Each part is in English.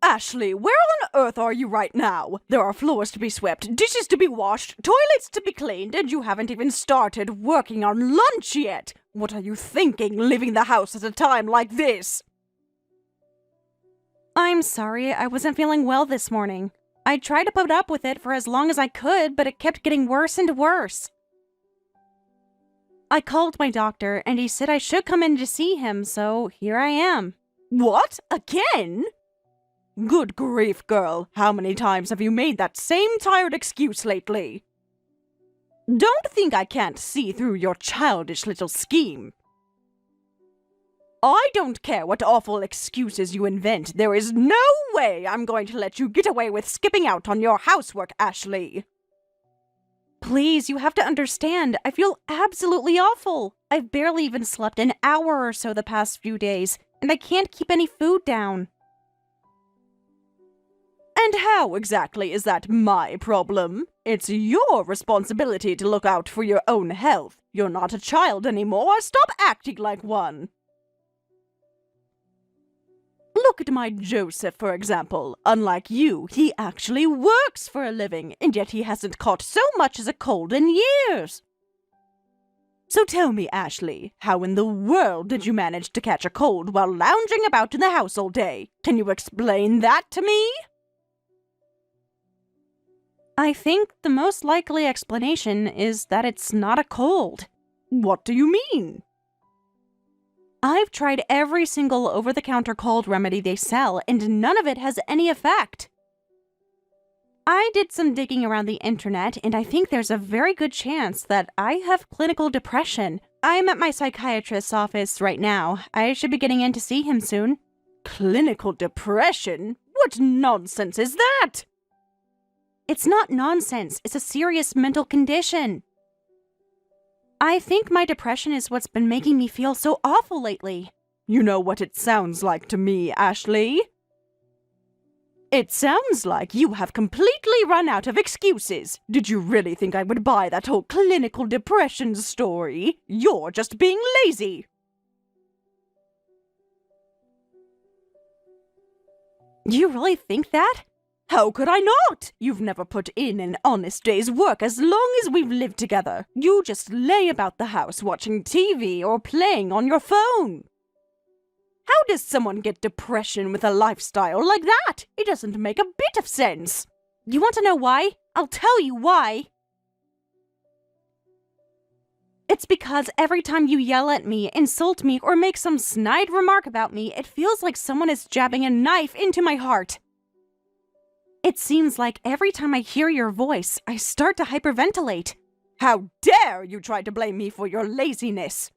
Ashley, where on earth are you right now? There are floors to be swept, dishes to be washed, toilets to be cleaned, and you haven't even started working on lunch yet. What are you thinking, leaving the house at a time like this? I'm sorry, I wasn't feeling well this morning. I tried to put up with it for as long as I could, but it kept getting worse and worse. I called my doctor, and he said I should come in to see him, so here I am. What? Again? Good grief, girl. How many times have you made that same tired excuse lately? Don't think I can't see through your childish little scheme. I don't care what awful excuses you invent. There is no way I'm going to let you get away with skipping out on your housework, Ashley. Please, you have to understand. I feel absolutely awful. I've barely even slept an hour or so the past few days, and I can't keep any food down. And how exactly is that my problem? It's your responsibility to look out for your own health. You're not a child anymore. Stop acting like one. Look at my Joseph, for example. Unlike you, he actually works for a living, and yet he hasn't caught so much as a cold in years. So tell me, Ashley, how in the world did you manage to catch a cold while lounging about in the house all day? Can you explain that to me? I think the most likely explanation is that it's not a cold. What do you mean? I've tried every single over-the-counter cold remedy they sell, and none of it has any effect. I did some digging around the internet, and I think there's a very good chance that I have clinical depression. I'm at my psychiatrist's office right now. I should be getting in to see him soon. Clinical depression? What nonsense is that? It's not nonsense. It's a serious mental condition. I think my depression is what's been making me feel so awful lately. You know what it sounds like to me, Ashley? It sounds like you have completely run out of excuses. Did you really think I would buy that whole clinical depression story? You're just being lazy. You really think that? How could I not? You've never put in an honest day's work as long as we've lived together. You just lay about the house watching TV or playing on your phone. How does someone get depression with a lifestyle like that? It doesn't make a bit of sense. You want to know why? I'll tell you why. It's because every time you yell at me, insult me, or make some snide remark about me, it feels like someone is jabbing a knife into my heart. It seems like every time I hear your voice, I start to hyperventilate. How dare you try to blame me for your laziness?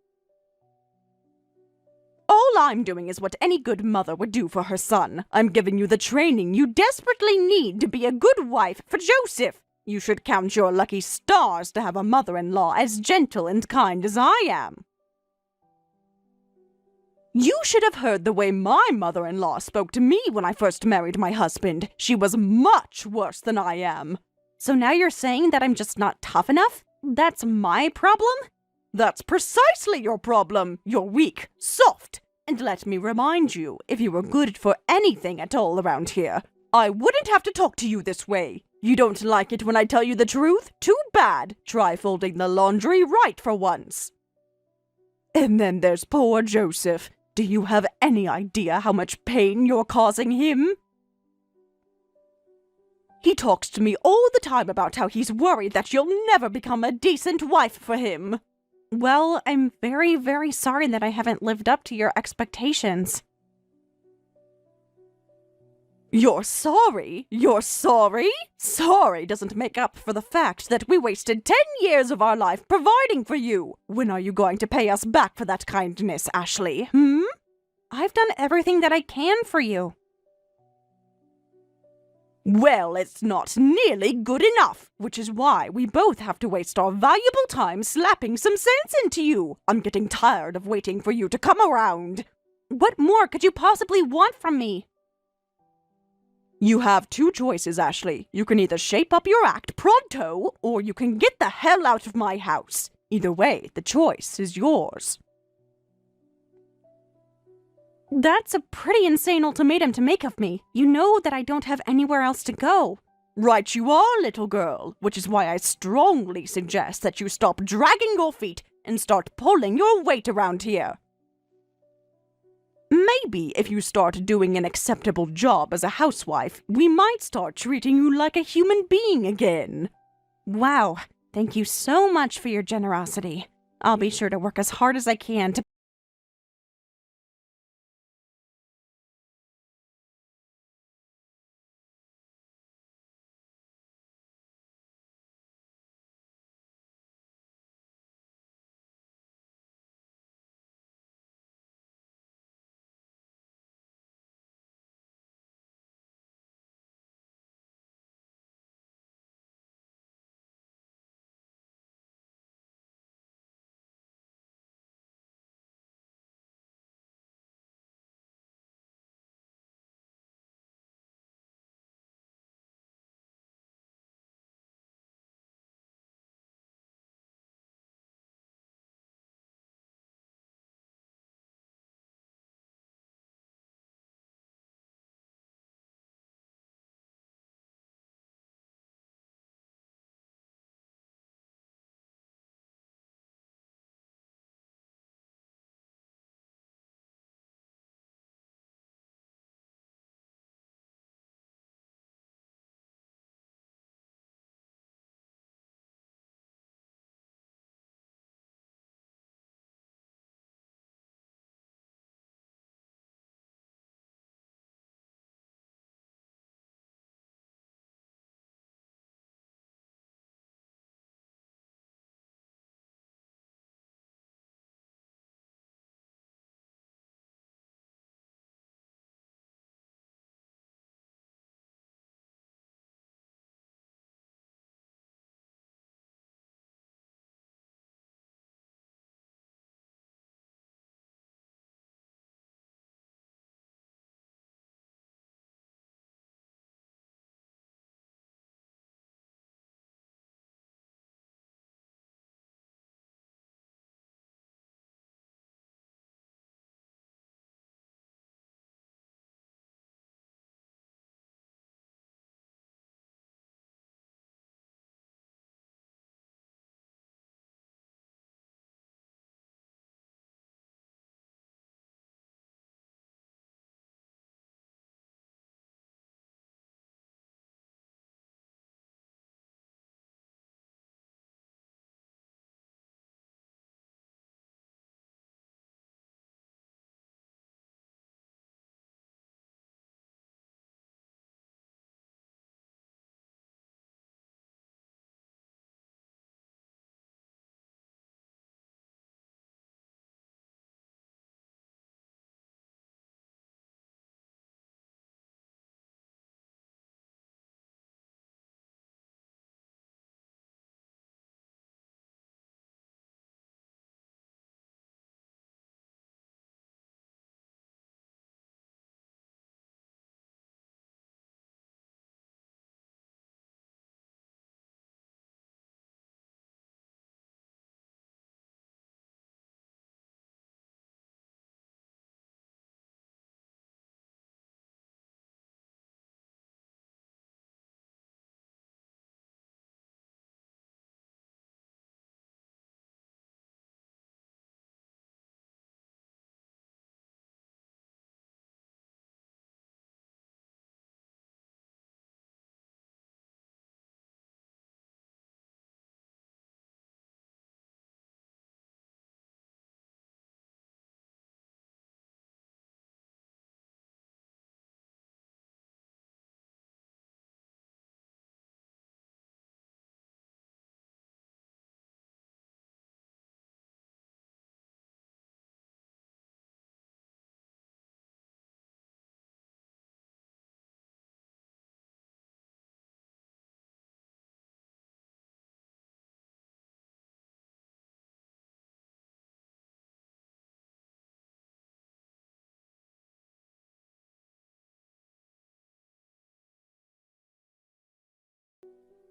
All I'm doing is what any good mother would do for her son. I'm giving you the training you desperately need to be a good wife for Joseph. You should count your lucky stars to have a mother-in-law as gentle and kind as I am. You should have heard the way my mother-in-law spoke to me when I first married my husband. She was much worse than I am. So now you're saying that I'm just not tough enough? That's my problem? That's precisely your problem. You're weak, soft. And let me remind you, if you were good for anything at all around here, I wouldn't have to talk to you this way. You don't like it when I tell you the truth? Too bad. Try folding the laundry right for once. And then there's poor Joseph. Do you have any idea how much pain you're causing him? He talks to me all the time about how he's worried that you'll never become a decent wife for him. Well, I'm very, very sorry that I haven't lived up to your expectations. You're sorry? You're sorry? Sorry doesn't make up for the fact that we wasted 10 years of our life providing for you. When are you going to pay us back for that kindness, Ashley? I've done everything that I can for you. Well, it's not nearly good enough, which is why we both have to waste our valuable time slapping some sense into you. I'm getting tired of waiting for you to come around. What more could you possibly want from me? You have two choices, Ashley. You can either shape up your act pronto, or you can get the hell out of my house. Either way, the choice is yours. That's a pretty insane ultimatum to make of me. You know that I don't have anywhere else to go. Right you are, little girl, which is why I strongly suggest that you stop dragging your feet and start pulling your weight around here. Maybe if you start doing an acceptable job as a housewife, we might start treating you like a human being again. Wow, thank you so much for your generosity. I'll be sure to work as hard as I can to...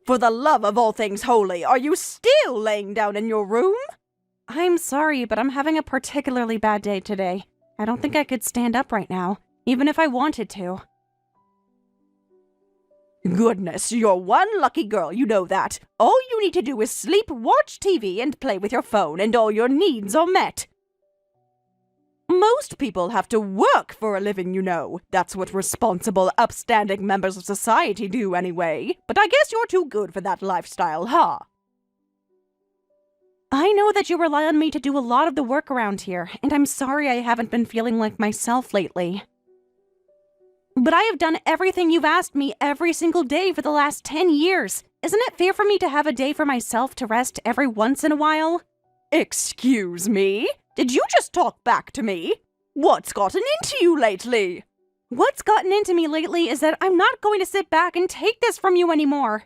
For the love of all things holy, are you still laying down in your room? I'm sorry, but I'm having a particularly bad day today. I don't think I could stand up right now, even if I wanted to. Goodness, you're one lucky girl, you know that. All you need to do is sleep, watch TV, and play with your phone, and all your needs are met. Most people have to work for a living, you know. That's what responsible, upstanding members of society do anyway. But I guess you're too good for that lifestyle, huh? I know that you rely on me to do a lot of the work around here, and I'm sorry I haven't been feeling like myself lately. But I have done everything you've asked me every single day for the last 10 years. Isn't it fair for me to have a day for myself to rest every once in a while? Excuse me? Did you just talk back to me? What's gotten into you lately? What's gotten into me lately is that I'm not going to sit back and take this from you anymore.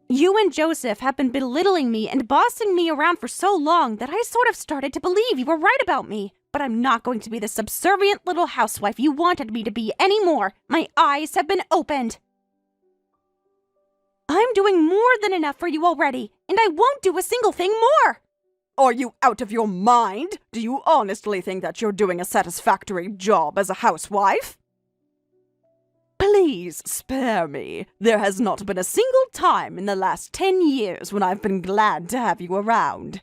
You and Joseph have been belittling me and bossing me around for so long that I sort of started to believe you were right about me. But I'm not going to be the subservient little housewife you wanted me to be anymore. My eyes have been opened. I'm doing more than enough for you already, and I won't do a single thing more. Are you out of your mind? Do you honestly think that you're doing a satisfactory job as a housewife? Please spare me. There has not been a single time in the last 10 years when I've been glad to have you around.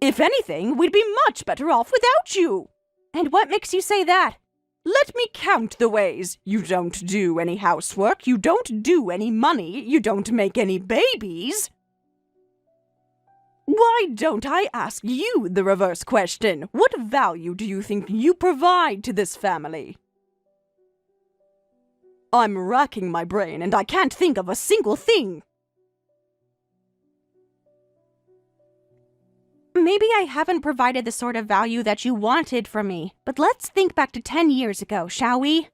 If anything, we'd be much better off without you. And what makes you say that? Let me count the ways. You don't do any housework, you don't do any money, you don't make any babies. Why don't I ask you the reverse question? What value do you think you provide to this family? I'm racking my brain and I can't think of a single thing. Maybe I haven't provided the sort of value that you wanted from me, but let's think back to 10 years ago, shall we?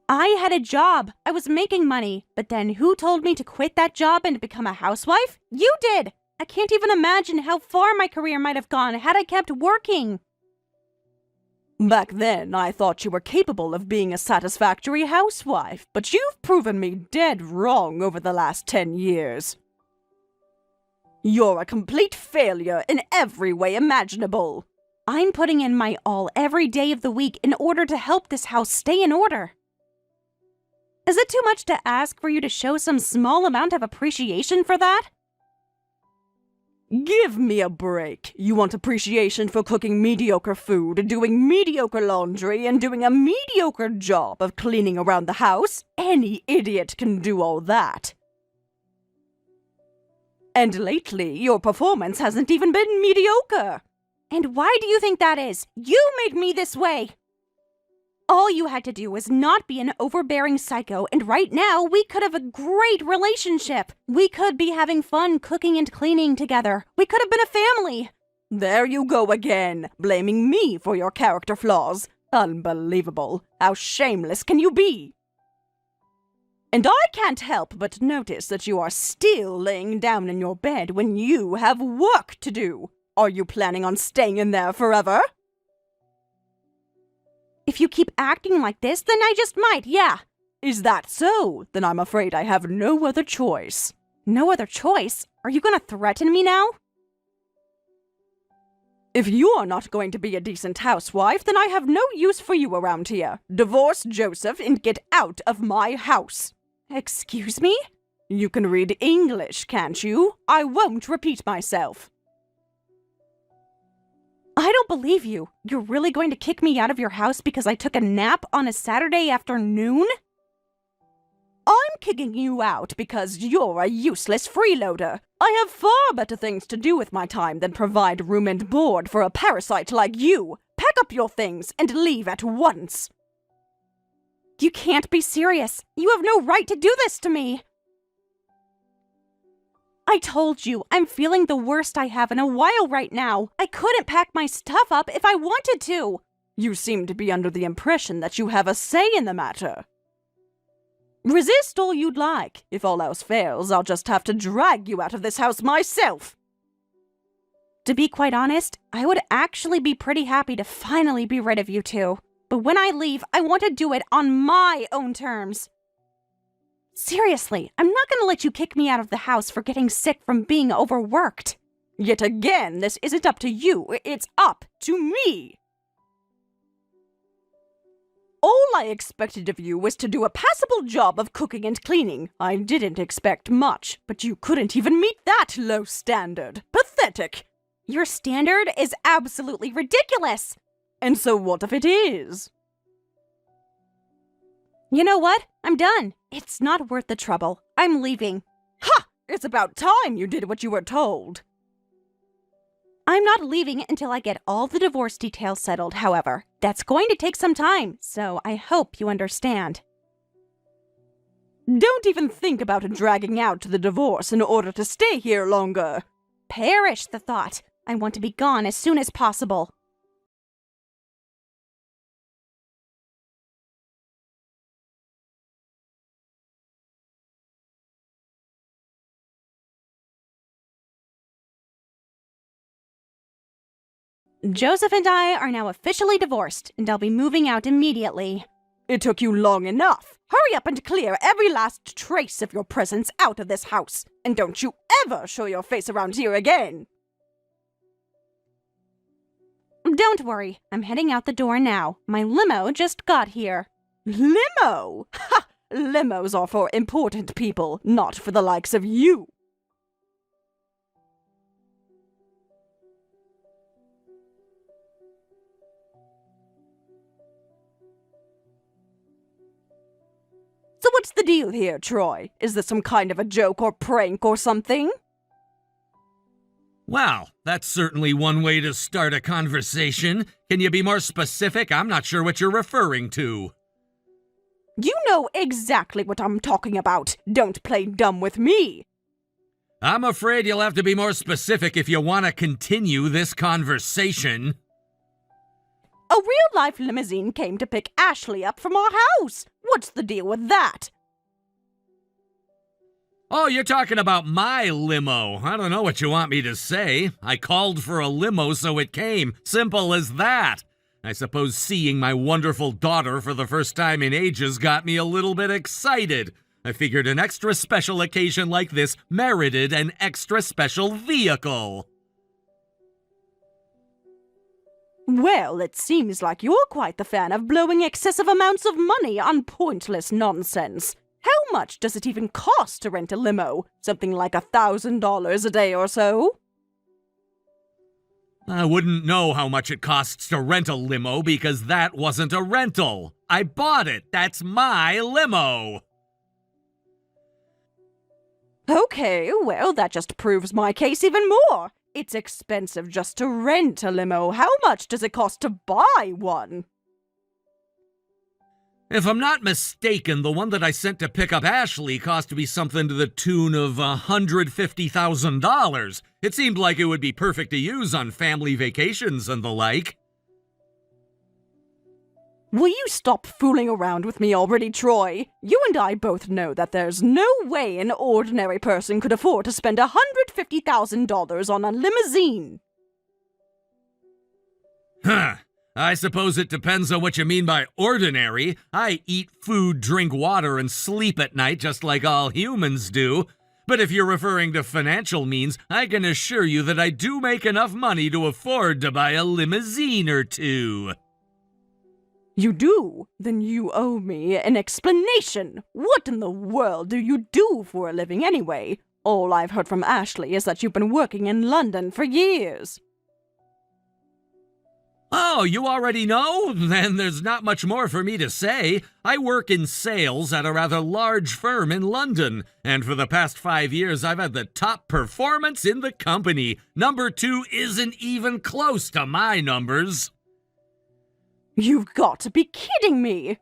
I had a job. I was making money. But then who told me to quit that job and become a housewife? You did! I can't even imagine how far my career might have gone had I kept working. Back then, I thought you were capable of being a satisfactory housewife, but you've proven me dead wrong over the last 10 years. You're a complete failure in every way imaginable. I'm putting in my all every day of the week in order to help this house stay in order. Is it too much to ask for you to show some small amount of appreciation for that? Give me a break. You want appreciation for cooking mediocre food, doing mediocre laundry, and doing a mediocre job of cleaning around the house? Any idiot can do all that. And lately, your performance hasn't even been mediocre. And why do you think that is? You made me this way. All you had to do was not be an overbearing psycho, and right now we could have a great relationship. We could be having fun cooking and cleaning together. We could have been a family. There you go again, blaming me for your character flaws. Unbelievable. How shameless can you be? And I can't help but notice that you are still laying down in your bed when you have work to do. Are you planning on staying in there forever? If you keep acting like this, then I just might, yeah. Is that so? Then I'm afraid I have no other choice. No other choice? Are you gonna threaten me now? If you're not going to be a decent housewife, then I have no use for you around here. Divorce Joseph and get out of my house. Excuse me? You can read English, can't you? I won't repeat myself. I don't believe you. You're really going to kick me out of your house because I took a nap on a Saturday afternoon? I'm kicking you out because you're a useless freeloader. I have far better things to do with my time than provide room and board for a parasite like you. Pack up your things and leave at once. You can't be serious. You have no right to do this to me. I told you, I'm feeling the worst I have in a while right now. I couldn't pack my stuff up if I wanted to. You seem to be under the impression that you have a say in the matter. Resist all you'd like. If all else fails, I'll just have to drag you out of this house myself. To be quite honest, I would actually be pretty happy to finally be rid of you two. But when I leave, I want to do it on my own terms. Seriously, I'm not going to let you kick me out of the house for getting sick from being overworked. Yet again, this isn't up to you, it's up to me. All I expected of you was to do a passable job of cooking and cleaning. I didn't expect much, but you couldn't even meet that low standard. Pathetic. Your standard is absolutely ridiculous. And so what if it is? You know what? I'm done. It's not worth the trouble. I'm leaving. Ha! It's about time you did what you were told. I'm not leaving until I get all the divorce details settled, however. That's going to take some time, so I hope you understand. Don't even think about dragging out the divorce in order to stay here longer. Perish the thought. I want to be gone as soon as possible. Joseph and I are now officially divorced, and I'll be moving out immediately. It took you long enough. Hurry up and clear every last trace of your presence out of this house. And don't you ever show your face around here again. Don't worry, I'm heading out the door now. My limo just got here. Limo? Ha! Limos are for important people, not for the likes of you. So what's the deal here, Troy? Is this some kind of a joke or prank or something? Well, that's certainly one way to start a conversation. Can you be more specific? I'm not sure what you're referring to. You know exactly what I'm talking about. Don't play dumb with me. I'm afraid you'll have to be more specific if you want to continue this conversation. A real-life limousine came to pick Ashley up from our house. What's the deal with that? Oh, you're talking about my limo. I don't know what you want me to say. I called for a limo, so it came. Simple as that. I suppose seeing my wonderful daughter for the first time in ages got me a little bit excited. I figured an extra special occasion like this merited an extra special vehicle. Well, it seems like you're quite the fan of blowing excessive amounts of money on pointless nonsense. How much does it even cost to rent a limo? Something like $1,000 a day or so? I wouldn't know how much it costs to rent a limo because that wasn't a rental. I bought it. That's my limo. Okay, well, that just proves my case even more. It's expensive just to rent a limo. How much does it cost to buy one? If I'm not mistaken, the one that I sent to pick up Ashley cost me something to the tune of $150,000. It seemed like it would be perfect to use on family vacations and the like. Will you stop fooling around with me already, Troy? You and I both know that there's no way an ordinary person could afford to spend $150,000 on a limousine. Huh. I suppose it depends on what you mean by ordinary. I eat food, drink water, and sleep at night just like all humans do. But if you're referring to financial means, I can assure you that I do make enough money to afford to buy a limousine or two. You do? Then you owe me an explanation. What in the world do you do for a living anyway? All I've heard from Ashley is that you've been working in London for years. Oh, you already know? Then there's not much more for me to say. I work in sales at a rather large firm in London, and for the past 5 years I've had the top performance in the company. Number 2 isn't even close to my numbers. You've got to be kidding me!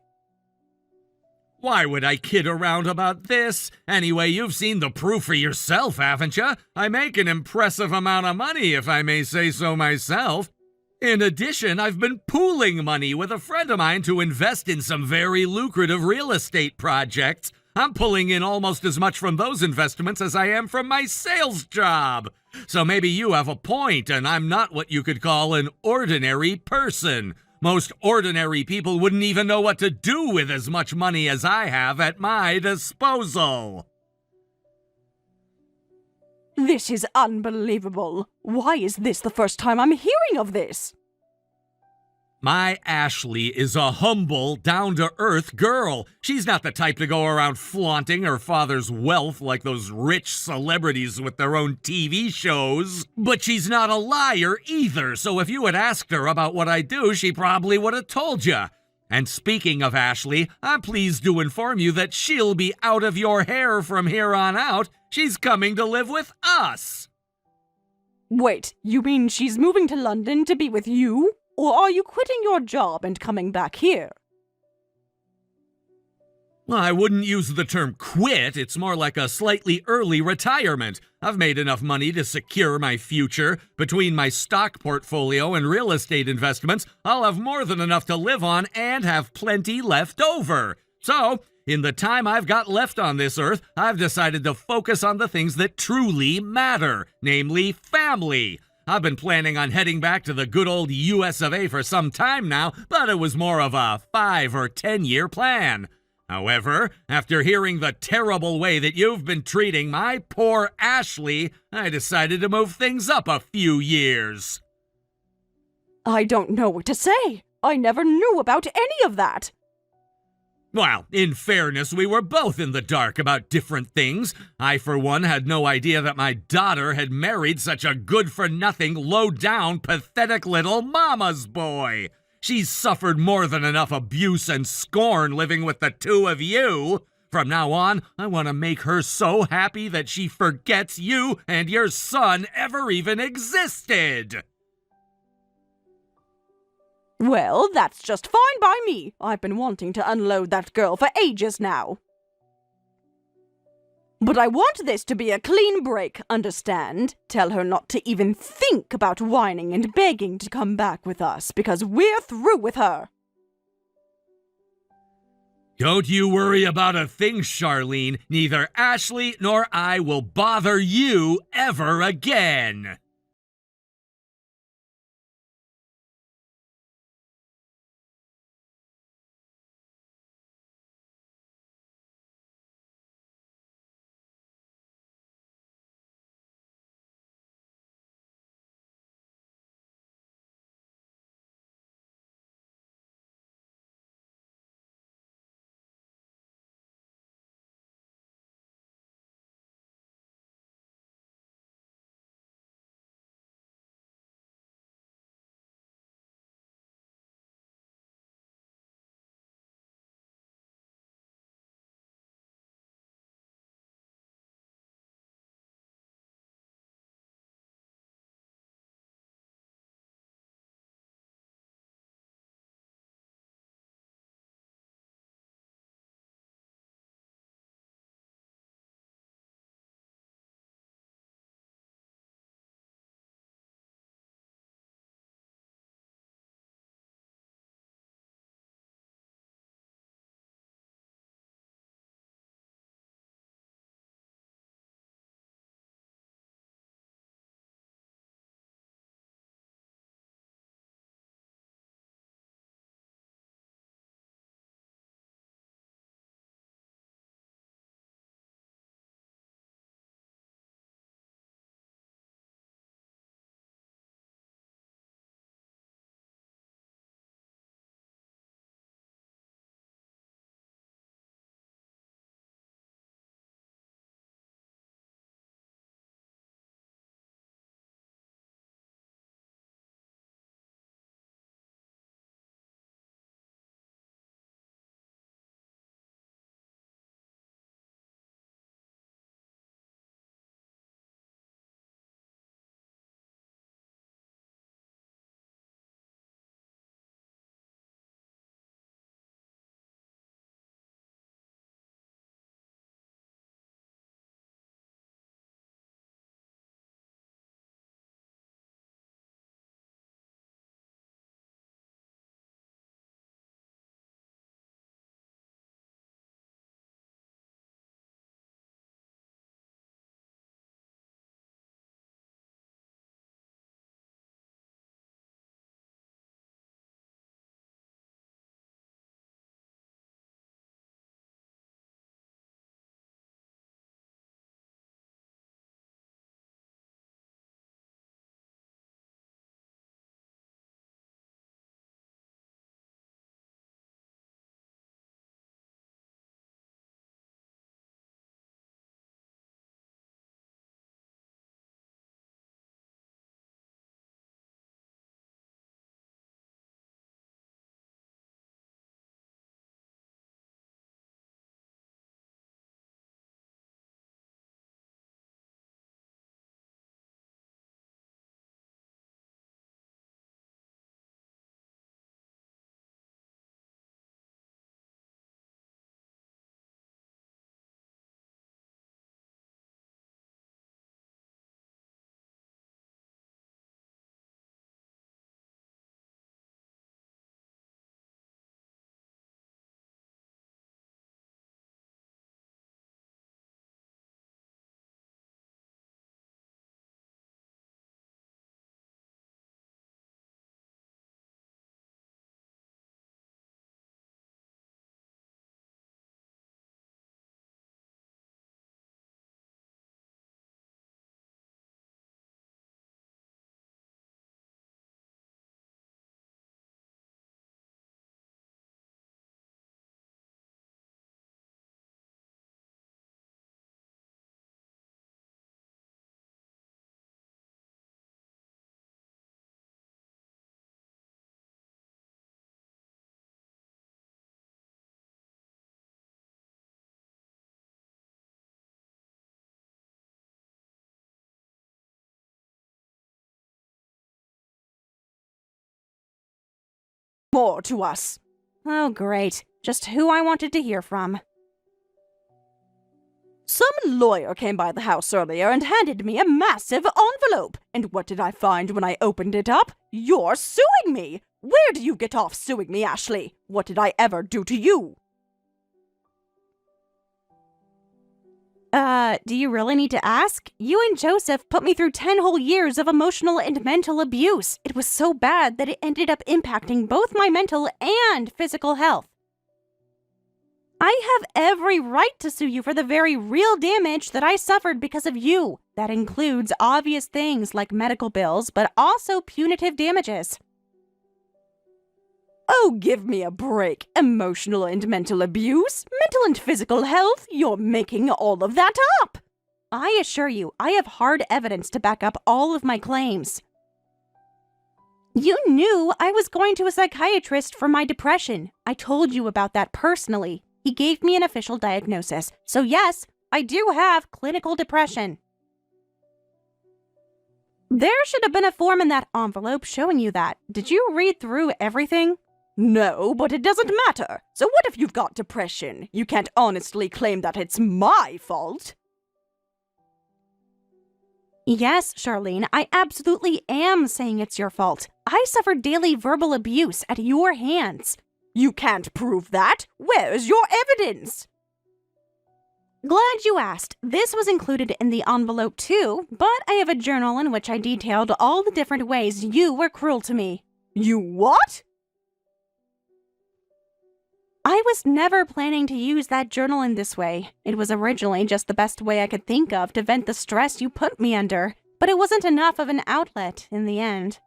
Why would I kid around about this? Anyway, you've seen the proof for yourself, haven't you? I make an impressive amount of money, if I may say so myself. In addition, I've been pooling money with a friend of mine to invest in some very lucrative real estate projects. I'm pulling in almost as much from those investments as I am from my sales job. So maybe you have a point, and I'm not what you could call an ordinary person. Most ordinary people wouldn't even know what to do with as much money as I have at my disposal. This is unbelievable. Why is this the first time I'm hearing of this? My Ashley is a humble, down-to-earth girl. She's not the type to go around flaunting her father's wealth like those rich celebrities with their own TV shows. But she's not a liar either, so if you had asked her about what I do, she probably would have told you. And speaking of Ashley, I'm pleased to inform you that she'll be out of your hair from here on out. She's coming to live with us. Wait, you mean she's moving to London to be with you? Or are you quitting your job and coming back here? Well, I wouldn't use the term quit. It's more like a slightly early retirement. I've made enough money to secure my future. Between my stock portfolio and real estate investments, I'll have more than enough to live on and have plenty left over. So, in the time I've got left on this earth, I've decided to focus on the things that truly matter, namely family. I've been planning on heading back to the good old US of A for some time now, but it was more of a 5 or 10-year plan. However, after hearing the terrible way that you've been treating my poor Ashley, I decided to move things up a few years. I don't know what to say. I never knew about any of that. Well, in fairness, we were both in the dark about different things. I, for one, had no idea that my daughter had married such a good-for-nothing, low-down, pathetic little mama's boy. She's suffered more than enough abuse and scorn living with the two of you. From now on, I want to make her so happy that she forgets you and your son ever even existed. Well, that's just fine by me. I've been wanting to unload that girl for ages now. But I want this to be a clean break, understand? Tell her not to even think about whining and begging to come back with us, because we're through with her. Don't you worry about a thing, Charlene. Neither Ashley nor I will bother you ever again. more to us. Oh, great. Just who I wanted to hear from. Some lawyer came by the house earlier and handed me a massive envelope. And what did I find when I opened it up? You're suing me! Where do you get off suing me, Ashley? What did I ever do to you? Do you really need to ask? You and Joseph put me through 10 whole years of emotional and mental abuse. It was so bad that it ended up impacting both my mental and physical health. I have every right to sue you for the very real damage that I suffered because of you. That includes obvious things like medical bills, but also punitive damages. Oh, give me a break. Emotional and mental abuse? Mental and physical health? You're making all of that up! I assure you, I have hard evidence to back up all of my claims. You knew I was going to a psychiatrist for my depression. I told you about that personally. He gave me an official diagnosis. So yes, I do have clinical depression. There should have been a form in that envelope showing you that. Did you read through everything? No, but it doesn't matter. So what if you've got depression? You can't honestly claim that it's my fault. Yes, Charlene, I absolutely am saying it's your fault. I suffered daily verbal abuse at your hands. You can't prove that. Where's your evidence? Glad you asked. This was included in the envelope too, but I have a journal in which I detailed all the different ways you were cruel to me. You what? I was never planning to use that journal in this way. It was originally just the best way I could think of to vent the stress you put me under, but it wasn't enough of an outlet in the end.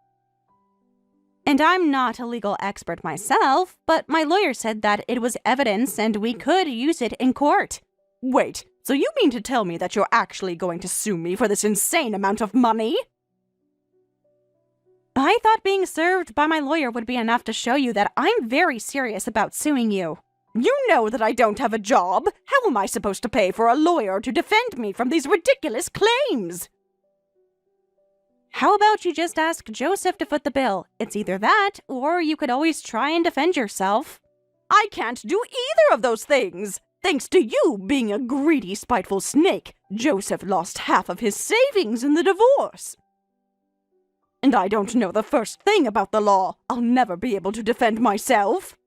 And I'm not a legal expert myself, but my lawyer said that it was evidence and we could use it in court. Wait, so you mean to tell me that you're actually going to sue me for this insane amount of money? I thought being served by my lawyer would be enough to show you that I'm very serious about suing you. You know that I don't have a job. How am I supposed to pay for a lawyer to defend me from these ridiculous claims? How about you just ask Joseph to foot the bill? It's either that, or you could always try and defend yourself. I can't do either of those things. Thanks to you being a greedy, spiteful snake, Joseph lost half of his savings in the divorce. And I don't know the first thing about the law. I'll never be able to defend myself.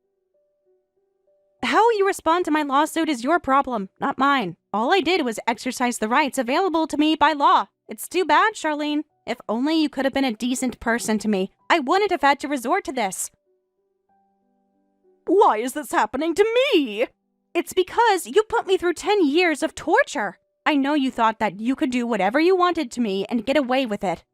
How you respond to my lawsuit is your problem, not mine. All I did was exercise the rights available to me by law. It's too bad, Charlene. If only you could have been a decent person to me, I wouldn't have had to resort to this. Why is this happening to me? It's because you put me through 10 years of torture. I know you thought that you could do whatever you wanted to me and get away with it.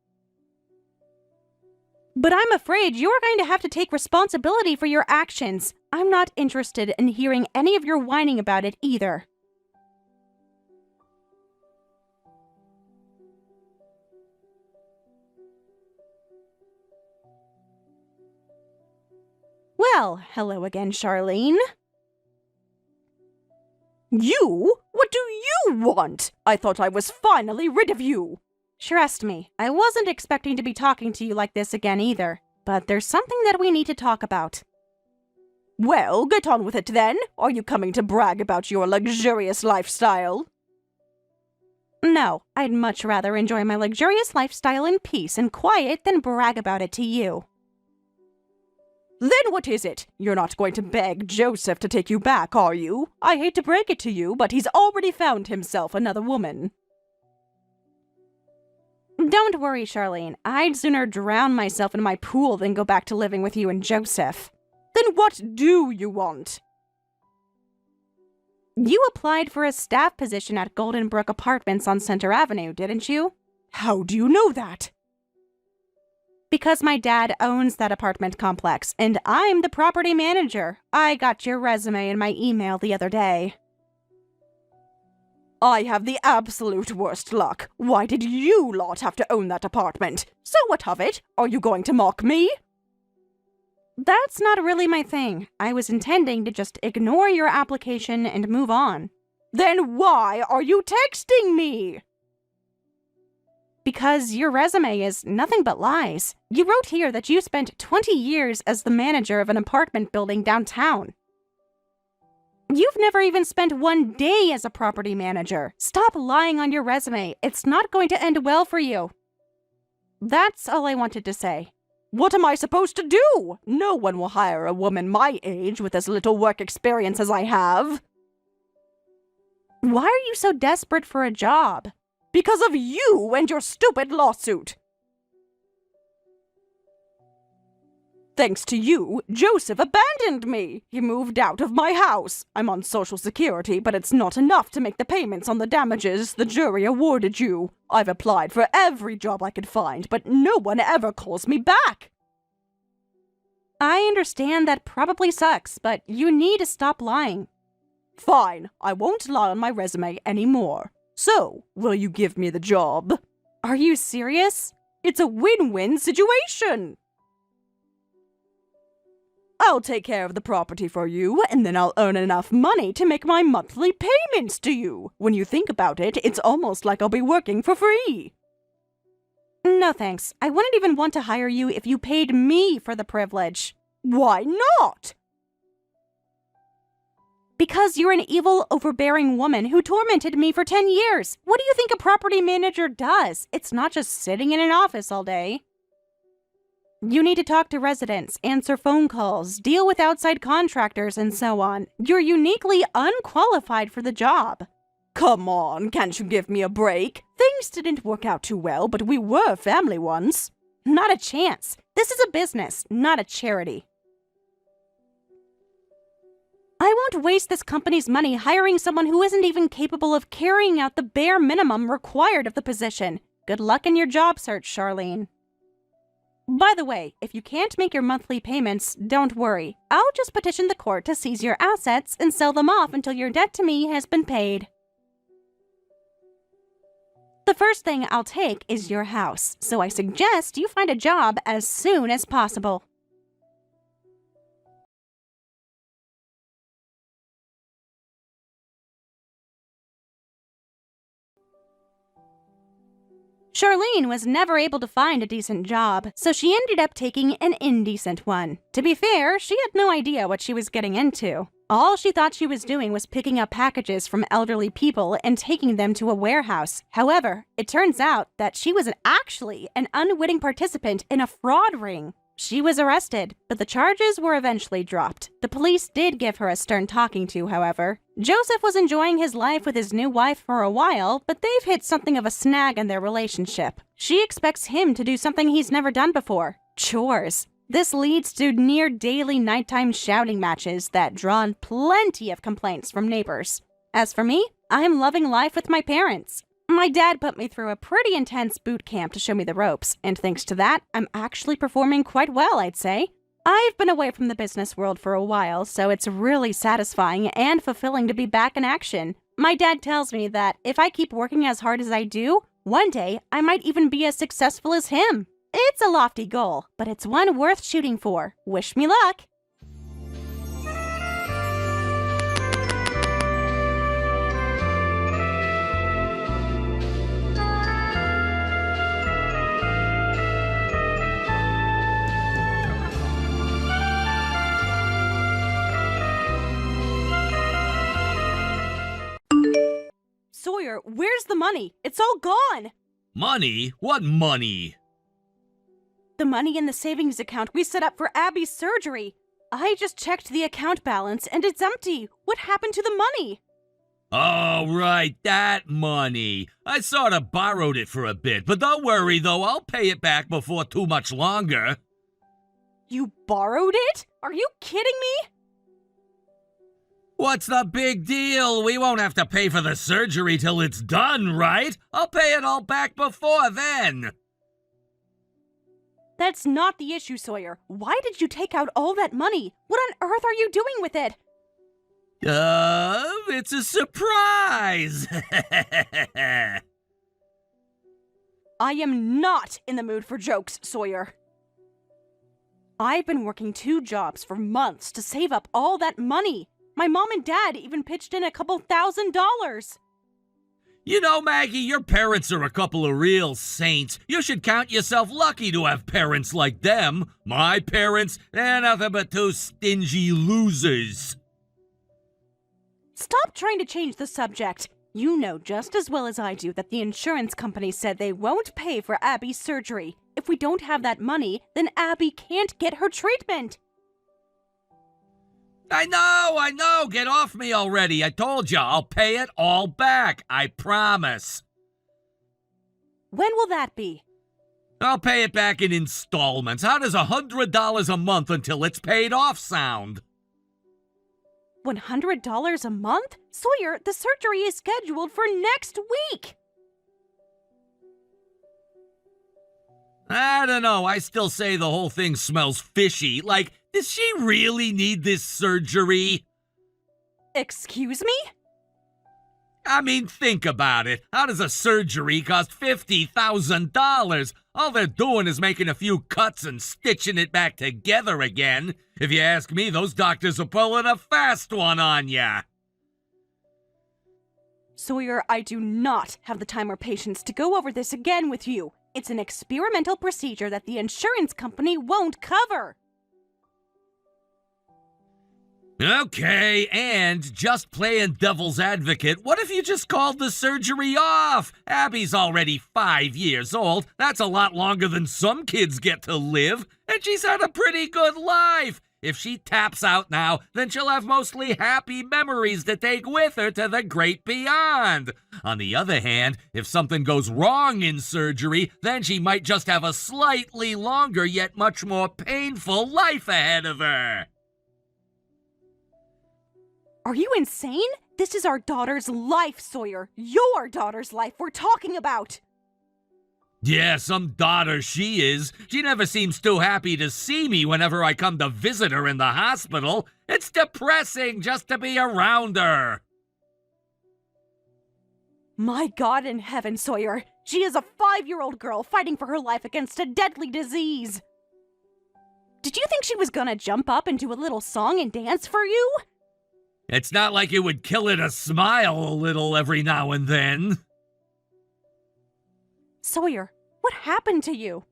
But I'm afraid you're going to have to take responsibility for your actions. I'm not interested in hearing any of your whining about it either. Well, hello again, Charlene. You? What do you want? I thought I was finally rid of you. Trust me, I wasn't expecting to be talking to you like this again either. But there's something that we need to talk about. Well, get on with it then. Are you coming to brag about your luxurious lifestyle? No, I'd much rather enjoy my luxurious lifestyle in peace and quiet than brag about it to you. Then what is it? You're not going to beg Joseph to take you back, are you? I hate to break it to you, but he's already found himself another woman. Don't worry, Charlene. I'd sooner drown myself in my pool than go back to living with you and Joseph. Then what do you want? You applied for a staff position at Golden Brook Apartments on Center Avenue, didn't you? How do you know that? Because my dad owns that apartment complex, and I'm the property manager. I got your resume in my email the other day. I have the absolute worst luck. Why did you lot have to own that apartment? So what of it? Are you going to mock me? That's not really my thing. I was intending to just ignore your application and move on. Then why are you texting me? Because your resume is nothing but lies. You wrote here that you spent 20 years as the manager of an apartment building downtown. You've never even spent one day as a property manager. Stop lying on your resume. It's not going to end well for you. That's all I wanted to say. What am I supposed to do? No one will hire a woman my age with as little work experience as I have. Why are you so desperate for a job? Because of you and your stupid lawsuit. Thanks to you, Joseph abandoned me. He moved out of my house. I'm on Social Security, but it's not enough to make the payments on the damages the jury awarded you. I've applied for every job I could find, but no one ever calls me back. I understand that probably sucks, but you need to stop lying. Fine, I won't lie on my resume anymore. So, will you give me the job? Are you serious? It's a win-win situation. I'll take care of the property for you, and then I'll earn enough money to make my monthly payments to you. When you think about it, it's almost like I'll be working for free. No thanks. I wouldn't even want to hire you if you paid me for the privilege. Why not? Because you're an evil, overbearing woman who tormented me for 10 years. What do you think a property manager does? It's not just sitting in an office all day. You need to talk to residents, answer phone calls, deal with outside contractors, and so on. You're uniquely unqualified for the job. Come on, can't you give me a break? Things didn't work out too well, but we were family once. Not a chance. This is a business, not a charity. I won't waste this company's money hiring someone who isn't even capable of carrying out the bare minimum required of the position. Good luck in your job search, Charlene. By the way, if you can't make your monthly payments, don't worry. I'll just petition the court to seize your assets and sell them off until your debt to me has been paid. The first thing I'll take is your house, so I suggest you find a job as soon as possible. Charlene was never able to find a decent job, so she ended up taking an indecent one. To be fair, she had no idea what she was getting into. All she thought she was doing was picking up packages from elderly people and taking them to a warehouse. However, it turns out that she was actually an unwitting participant in a fraud ring. She was arrested, but the charges were eventually dropped. The police did give her a stern talking to, however. Joseph was enjoying his life with his new wife for a while, but they've hit something of a snag in their relationship. She expects him to do something he's never done before: chores. This leads to near daily nighttime shouting matches that draw in plenty of complaints from neighbors. As for me, I'm loving life with my parents. My dad put me through a pretty intense boot camp to show me the ropes, and thanks to that, I'm actually performing quite well, I'd say. I've been away from the business world for a while, so it's really satisfying and fulfilling to be back in action. My dad tells me that if I keep working as hard as I do, one day I might even be as successful as him. It's a lofty goal, but it's one worth shooting for. Wish me luck! Sawyer, where's the money? It's all gone! Money? What money? The money in the savings account we set up for Abby's surgery. I just checked the account balance and it's empty. What happened to the money? Oh, right, that money. I sort of borrowed it for a bit, but don't worry, though, I'll pay it back before too much longer. You borrowed it? Are you kidding me? What's the big deal? We won't have to pay for the surgery till it's done, right? I'll pay it all back before then. That's not the issue, Sawyer. Why did you take out all that money? What on earth are you doing with it? It's a surprise. I am not in the mood for jokes, Sawyer. I've been working 2 jobs for months to save up all that money. My mom and dad even pitched in a couple $1,000. You know, Maggie, your parents are a couple of real saints. You should count yourself lucky to have parents like them. My parents, they're nothing but two stingy losers. Stop trying to change the subject. You know just as well as I do that the insurance company said they won't pay for Abby's surgery. If we don't have that money, then Abby can't get her treatment. I know. Get off me already. I told you, I'll pay it all back. I promise. When will that be? I'll pay it back in installments. How does $100 a month until it's paid off sound? $100 a month? Sawyer, the surgery is scheduled for next week. I don't know. I still say the whole thing smells fishy. Like, does she really need this surgery? Excuse me? I mean, think about it. How does a surgery cost $50,000? All they're doing is making a few cuts and stitching it back together again. If you ask me, those doctors are pulling a fast one on ya. Sawyer, I do not have the time or patience to go over this again with you. It's an experimental procedure that the insurance company won't cover. Okay, and just playing devil's advocate, what if you just called the surgery off? Abby's already 5 years old. That's a lot longer than some kids get to live, and she's had a pretty good life. If she taps out now, then she'll have mostly happy memories to take with her to the great beyond. On the other hand, if something goes wrong in surgery, then she might just have a slightly longer yet much more painful life ahead of her. Are you insane? This is our daughter's life, Sawyer. Your daughter's life we're talking about. Yeah, some daughter she is. She never seems too happy to see me whenever I come to visit her in the hospital. It's depressing just to be around her. My God in heaven, Sawyer. She is a 5-year-old girl fighting for her life against a deadly disease. Did you think she was gonna jump up and do a little song and dance for you? It's not like it would kill her to smile a little every now and then. Sawyer, what happened to you?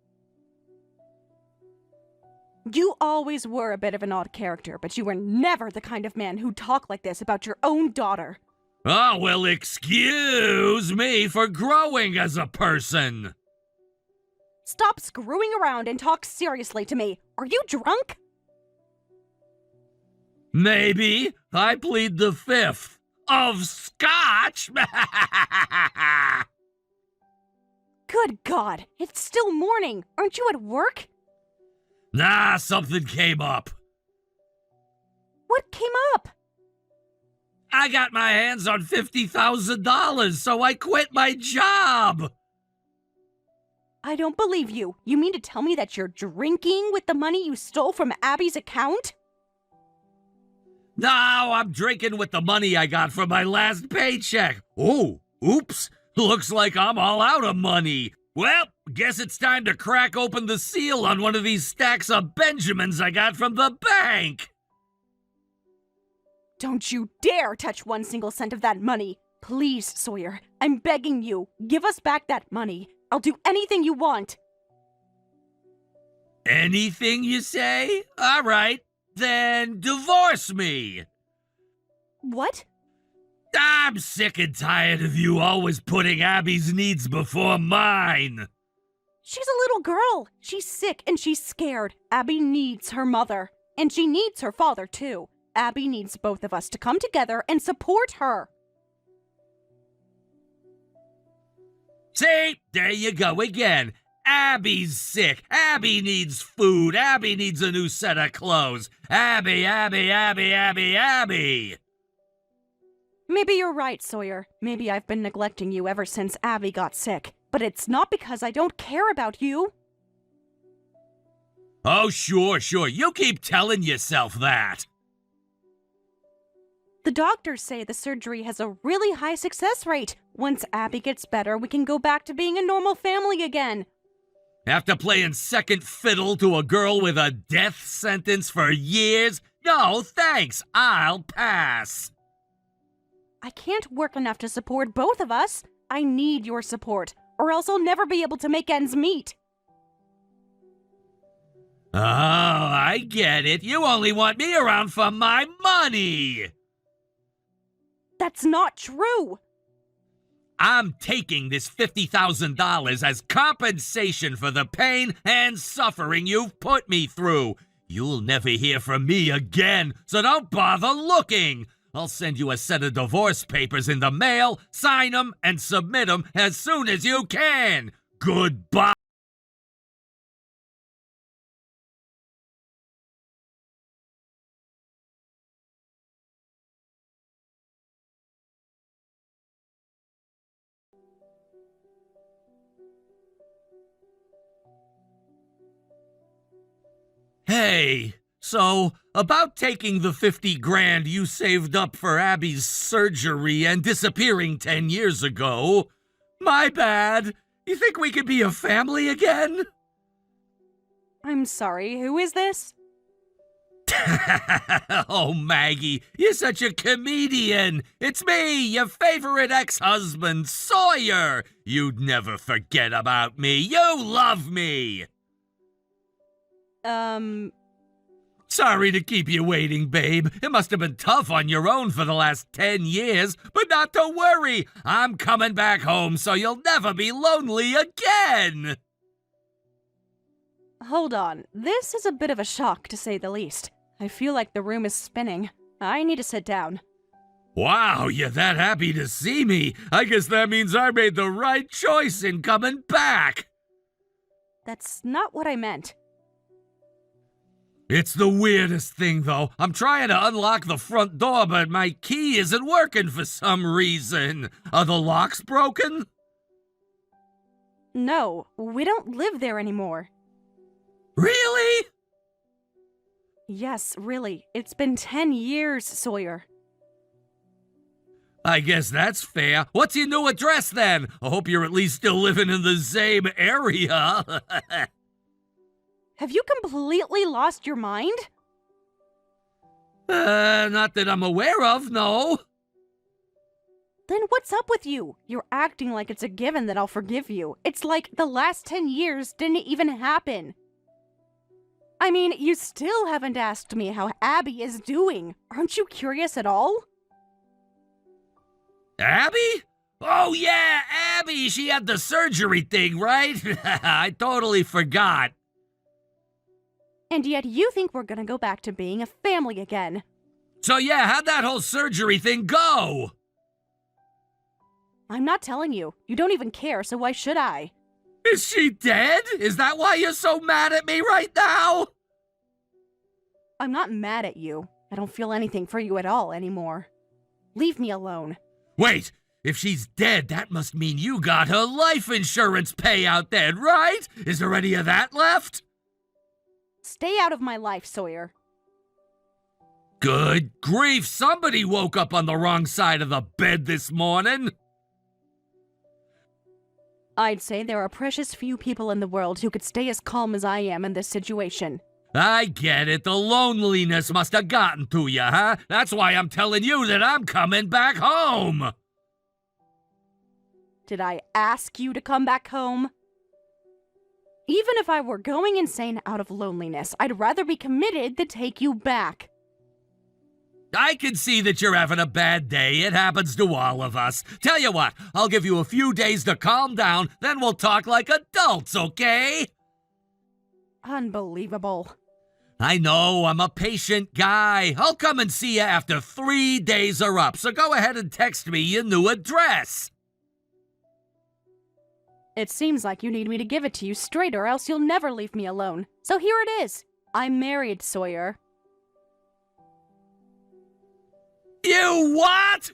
You always were a bit of an odd character, but you were never the kind of man who'd talk like this about your own daughter. Oh, well, excuse me for growing as a person. Stop screwing around and talk seriously to me. Are you drunk? Maybe. I plead the fifth. Of scotch? Good God, it's still morning. Aren't you at work? Nah, something came up. What came up? I got my hands on $50,000, so I quit my job. I don't believe you. You mean to tell me that you're drinking with the money you stole from Abby's account? No, I'm drinking with the money I got from my last paycheck. Oh, oops. Looks like I'm all out of money. Well, guess it's time to crack open the seal on one of these stacks of Benjamins I got from the bank. Don't you dare touch 1 single cent of that money. Please, Sawyer, I'm begging you, give us back that money. I'll do anything you want. Anything you say? All right, then divorce me. What? I'm sick and tired of you always putting Abby's needs before mine. She's a little girl. She's sick and she's scared. Abby needs her mother. And she needs her father, too. Abby needs both of us to come together and support her. See, there you go again. Abby's sick. Abby needs food. Abby needs a new set of clothes. Abby. Maybe you're right, Sawyer. Maybe I've been neglecting you ever since Abby got sick. But it's not because I don't care about you. Oh, sure. You keep telling yourself that. The doctors say the surgery has a really high success rate. Once Abby gets better, we can go back to being a normal family again. After playing second fiddle to a girl with a death sentence for years? No, thanks. I'll pass. I can't work enough to support both of us. I need your support, or else I'll never be able to make ends meet. Oh, I get it. You only want me around for my money. That's not true. I'm taking this $50,000 as compensation for the pain and suffering you've put me through. You'll never hear from me again, so don't bother looking. I'll send you a set of divorce papers in the mail, sign them, and submit them as soon as you can. Goodbye. Hey, so about taking the 50 grand you saved up for Abby's surgery and disappearing 10 years ago. My bad. You think we could be a family again? I'm sorry, who is this? Oh, Maggie, you're such a comedian. It's me, your favorite ex-husband, Sawyer. You'd never forget about me. You love me. Sorry to keep you waiting, babe. It must have been tough on your own for the last 10 years, but not to worry. I'm coming back home so you'll never be lonely again. Hold on, this is a bit of a shock to say the least. I feel like the room is spinning. I need to sit down. Wow, you're that happy to see me. I guess that means I made the right choice in coming back. That's not what I meant. It's the weirdest thing, though. I'm trying to unlock the front door, but my key isn't working for some reason. Are the locks broken? No, we don't live there anymore. Really? Yes, really. It's been 10 years, Sawyer. I guess that's fair. What's your new address, then? I hope you're at least still living in the same area. Have you completely lost your mind? Not that I'm aware of, no. Then what's up with you? You're acting like it's a given that I'll forgive you. It's like the last 10 years didn't even happen. I mean, you still haven't asked me how Abby is doing. Aren't you curious at all? Abby? Oh, yeah, Abby. She had the surgery thing, right? I totally forgot. And yet you think we're gonna go back to being a family again. So, yeah, how'd that whole surgery thing go? I'm not telling you. You don't even care, so why should I? Is she dead? Is that why you're so mad at me right now? I'm not mad at you. I don't feel anything for you at all anymore. Leave me alone. Wait, if she's dead, that must mean you got her life insurance payout then, right? Is there any of that left? Stay out of my life, Sawyer. Good grief, somebody woke up on the wrong side of the bed this morning. I'd say there are precious few people in the world who could stay as calm as I am in this situation. I get it. The loneliness must have gotten to you, huh? That's why I'm telling you that I'm coming back home. Did I ask you to come back home? Even if I were going insane out of loneliness, I'd rather be committed than take you back. I can see that you're having a bad day. It happens to all of us. Tell you what, I'll give you a few days to calm down, then we'll talk like adults, okay? Unbelievable. I know, I'm a patient guy. I'll come and see you after 3 days are up, so go ahead and text me your new address. It seems like you need me to give it to you straight or else you'll never leave me alone. So here it is. I'm married, Sawyer. You what?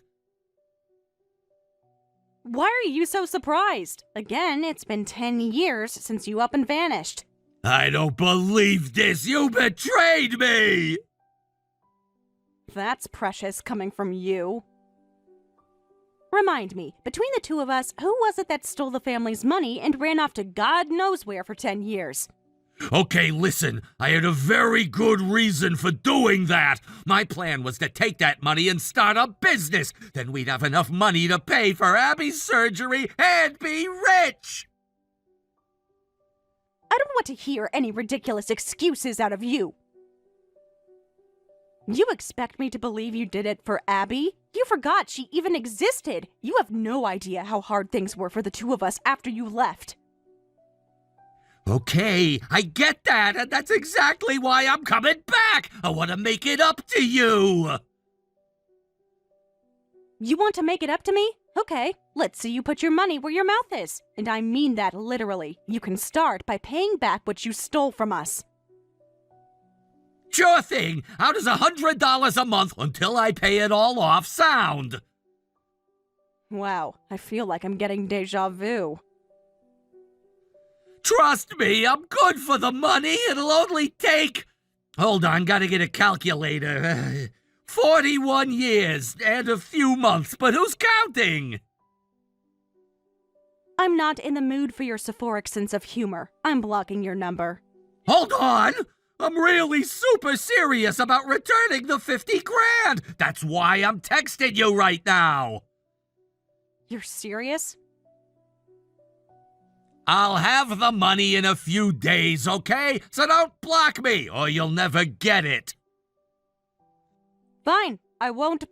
Why are you so surprised? Again, it's been 10 years since you up and vanished. I don't believe this. You betrayed me. That's precious coming from you. Remind me, between the two of us, who was it that stole the family's money and ran off to God knows where for 10 years? Okay, listen, I had a very good reason for doing that. My plan was to take that money and start a business. Then we'd have enough money to pay for Abby's surgery and be rich. I don't want to hear any ridiculous excuses out of you. You expect me to believe you did it for Abby? You forgot she even existed. You have no idea how hard things were for the two of us after you left. Okay, I get that, and that's exactly why I'm coming back. I want to make it up to you. You want to make it up to me? Okay, let's see you put your money where your mouth is. And I mean that literally. You can start by paying back what you stole from us. Sure thing. How does $100 a month until I pay it all off sound? Wow, I feel like I'm getting deja vu. Trust me, I'm good for the money. It'll only take... Hold on, gotta get a calculator. 41 years and a few months, but who's counting? I'm not in the mood for your Sephoric sense of humor. I'm blocking your number. Hold on! I'm really super serious about returning the 50 grand! That's why I'm texting you right now! You're serious? I'll have the money in a few days, okay? So don't block me, or you'll never get it. Fine, I won't.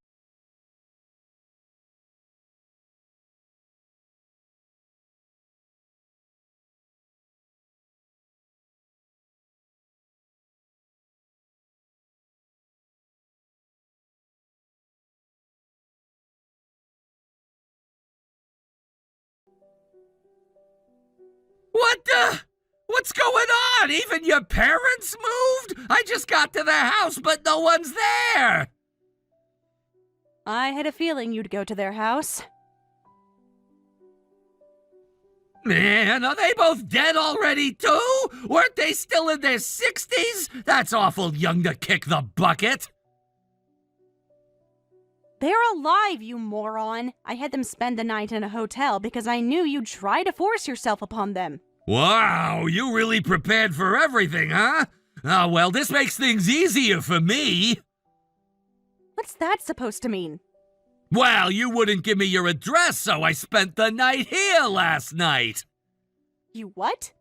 What the? What's going on? Even your parents moved? I just got to the house, but no one's there! I had a feeling you'd go to their house. Man, are they both dead already, too? Weren't they still in their 60s? That's awful young to kick the bucket. They're alive, you moron! I had them spend the night in a hotel because I knew you'd try to force yourself upon them. Wow, you really prepared for everything, huh? Oh, well, this makes things easier for me. What's that supposed to mean? Well, you wouldn't give me your address, so I spent the night here last night. You what?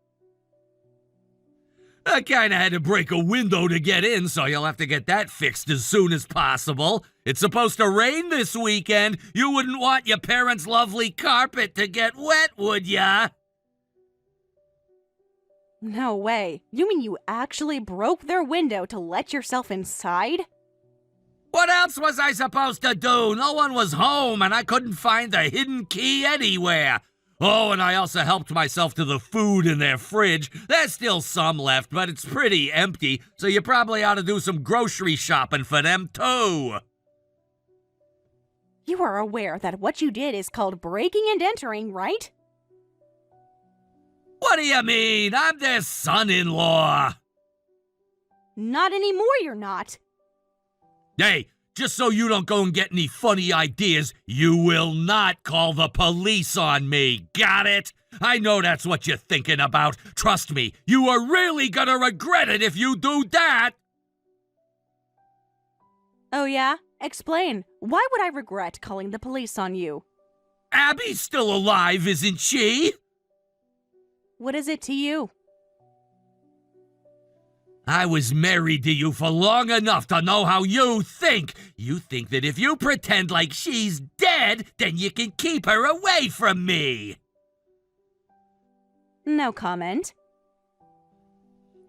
I kinda had to break a window to get in, so you'll have to get that fixed as soon as possible. It's supposed to rain this weekend. You wouldn't want your parents' lovely carpet to get wet, would ya? No way. You mean you actually broke their window to let yourself inside? What else was I supposed to do? No one was home, and I couldn't find the hidden key anywhere. Oh, and I also helped myself to the food in their fridge. There's still some left, but it's pretty empty, so you probably ought to do some grocery shopping for them, too. You are aware that what you did is called breaking and entering, right? What do you mean? I'm their son-in-law. Not anymore, you're not. Hey, just so you don't go and get any funny ideas, you will not call the police on me. Got it? I know that's what you're thinking about. Trust me, you are really gonna regret it if you do that. Oh yeah? Explain. Why would I regret calling the police on you? Abby's still alive, isn't she? What is it to you? I was married to you for long enough to know how you think. You think that if you pretend like she's dead, then you can keep her away from me. No comment.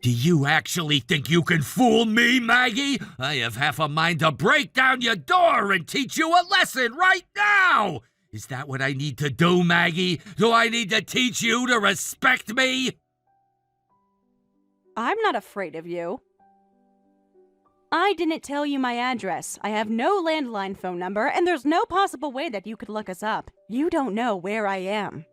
Do you actually think you can fool me, Maggie? I have half a mind to break down your door and teach you a lesson right now! Is that what I need to do, Maggie? Do I need to teach you to respect me? I'm not afraid of you. I didn't tell you my address. I have no landline phone number, and there's no possible way that you could look us up. You don't know where I am.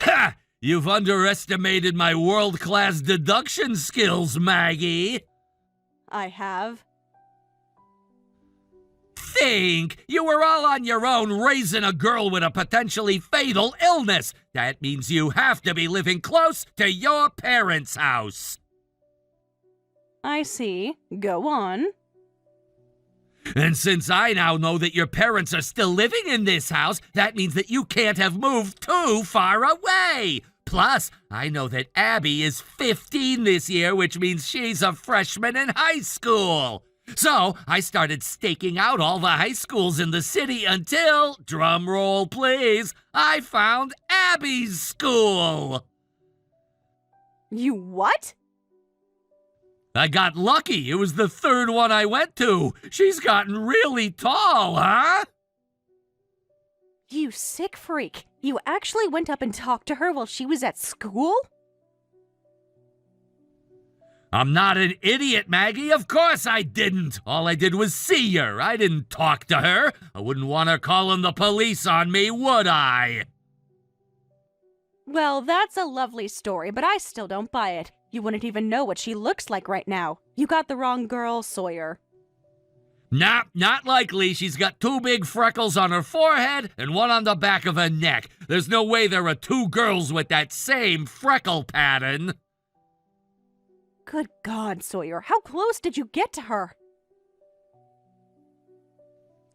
Ha! You've underestimated my world-class deduction skills, Maggie. I have. Think! You were all on your own raising a girl with a potentially fatal illness. That means you have to be living close to your parents' house. I see. Go on. And since I now know that your parents are still living in this house, that means that you can't have moved too far away. Plus, I know that Abby is 15 this year, which means she's a freshman in high school. So, I started staking out all the high schools in the city until, drum roll please, I found Abby's school. You what? I got lucky. It was the third one I went to. She's gotten really tall, huh? You sick freak. You actually went up and talked to her while she was at school? I'm not an idiot, Maggie. Of course I didn't. All I did was see her. I didn't talk to her. I wouldn't want her calling the police on me, would I? Well, that's a lovely story, but I still don't buy it. You wouldn't even know what she looks like right now. You got the wrong girl, Sawyer. Nah, not likely. She's got 2 big freckles on her forehead and 1 on the back of her neck. There's no way there are 2 girls with that same freckle pattern. Good God, Sawyer, how close did you get to her?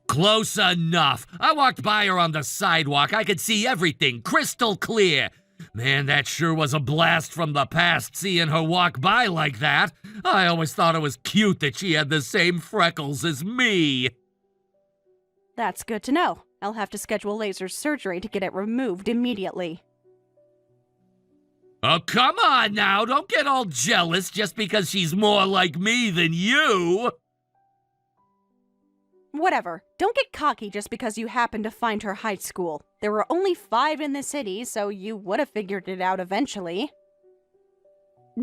Close enough. I walked by her on the sidewalk. I could see everything crystal clear. Man, that sure was a blast from the past, seeing her walk by like that. I always thought it was cute that she had the same freckles as me. That's good to know. I'll have to schedule laser surgery to get it removed immediately. Oh, come on now. Don't get all jealous just because she's more like me than you. Whatever. Don't get cocky just because you happened to find her high school. There were only 5 in the city, so you would have figured it out eventually.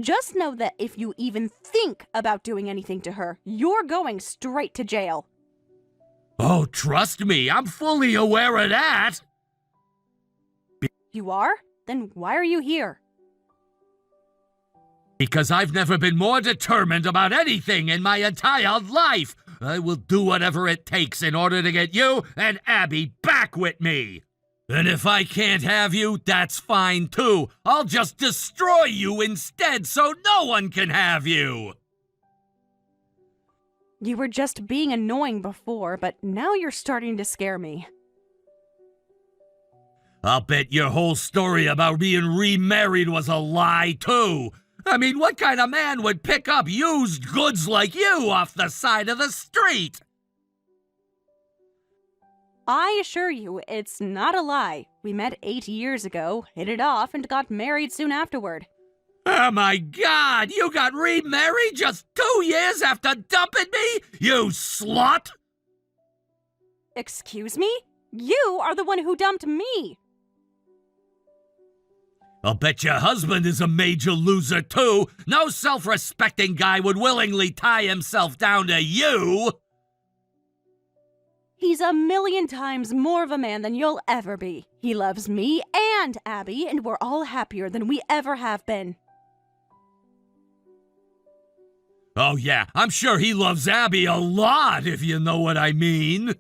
Just know that if you even think about doing anything to her, you're going straight to jail. Oh, trust me, I'm fully aware of that. You are? Then why are you here? Because I've never been more determined about anything in my entire life. I will do whatever it takes in order to get you and Abby back with me. And if I can't have you, that's fine too. I'll just destroy you instead so no one can have you. You were just being annoying before, but now you're starting to scare me. I'll bet your whole story about being remarried was a lie too. I mean, what kind of man would pick up used goods like you off the side of the street? I assure you, it's not a lie. We met 8 years ago, hit it off, and got married soon afterward. Oh my God, you got remarried just 2 years after dumping me? You slut! Excuse me? You are the one who dumped me! I'll bet your husband is a major loser too. No self-respecting guy would willingly tie himself down to you. He's a million times more of a man than you'll ever be. He loves me and Abby, and we're all happier than we ever have been. Oh yeah, I'm sure he loves Abby a lot, if you know what I mean.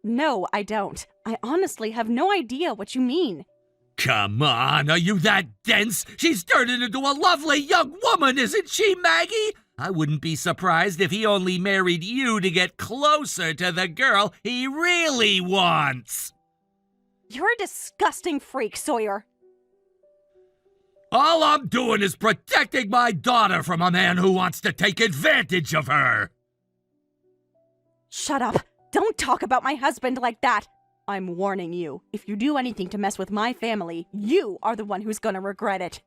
No, I don't. I honestly have no idea what you mean. Come on, are you that dense? She's turning into a lovely young woman, isn't she, Maggie? I wouldn't be surprised if he only married you to get closer to the girl he really wants. You're a disgusting freak, Sawyer. All I'm doing is protecting my daughter from a man who wants to take advantage of her. Shut up. Don't talk about my husband like that. I'm warning you. If you do anything to mess with my family, you are the one who's gonna regret it.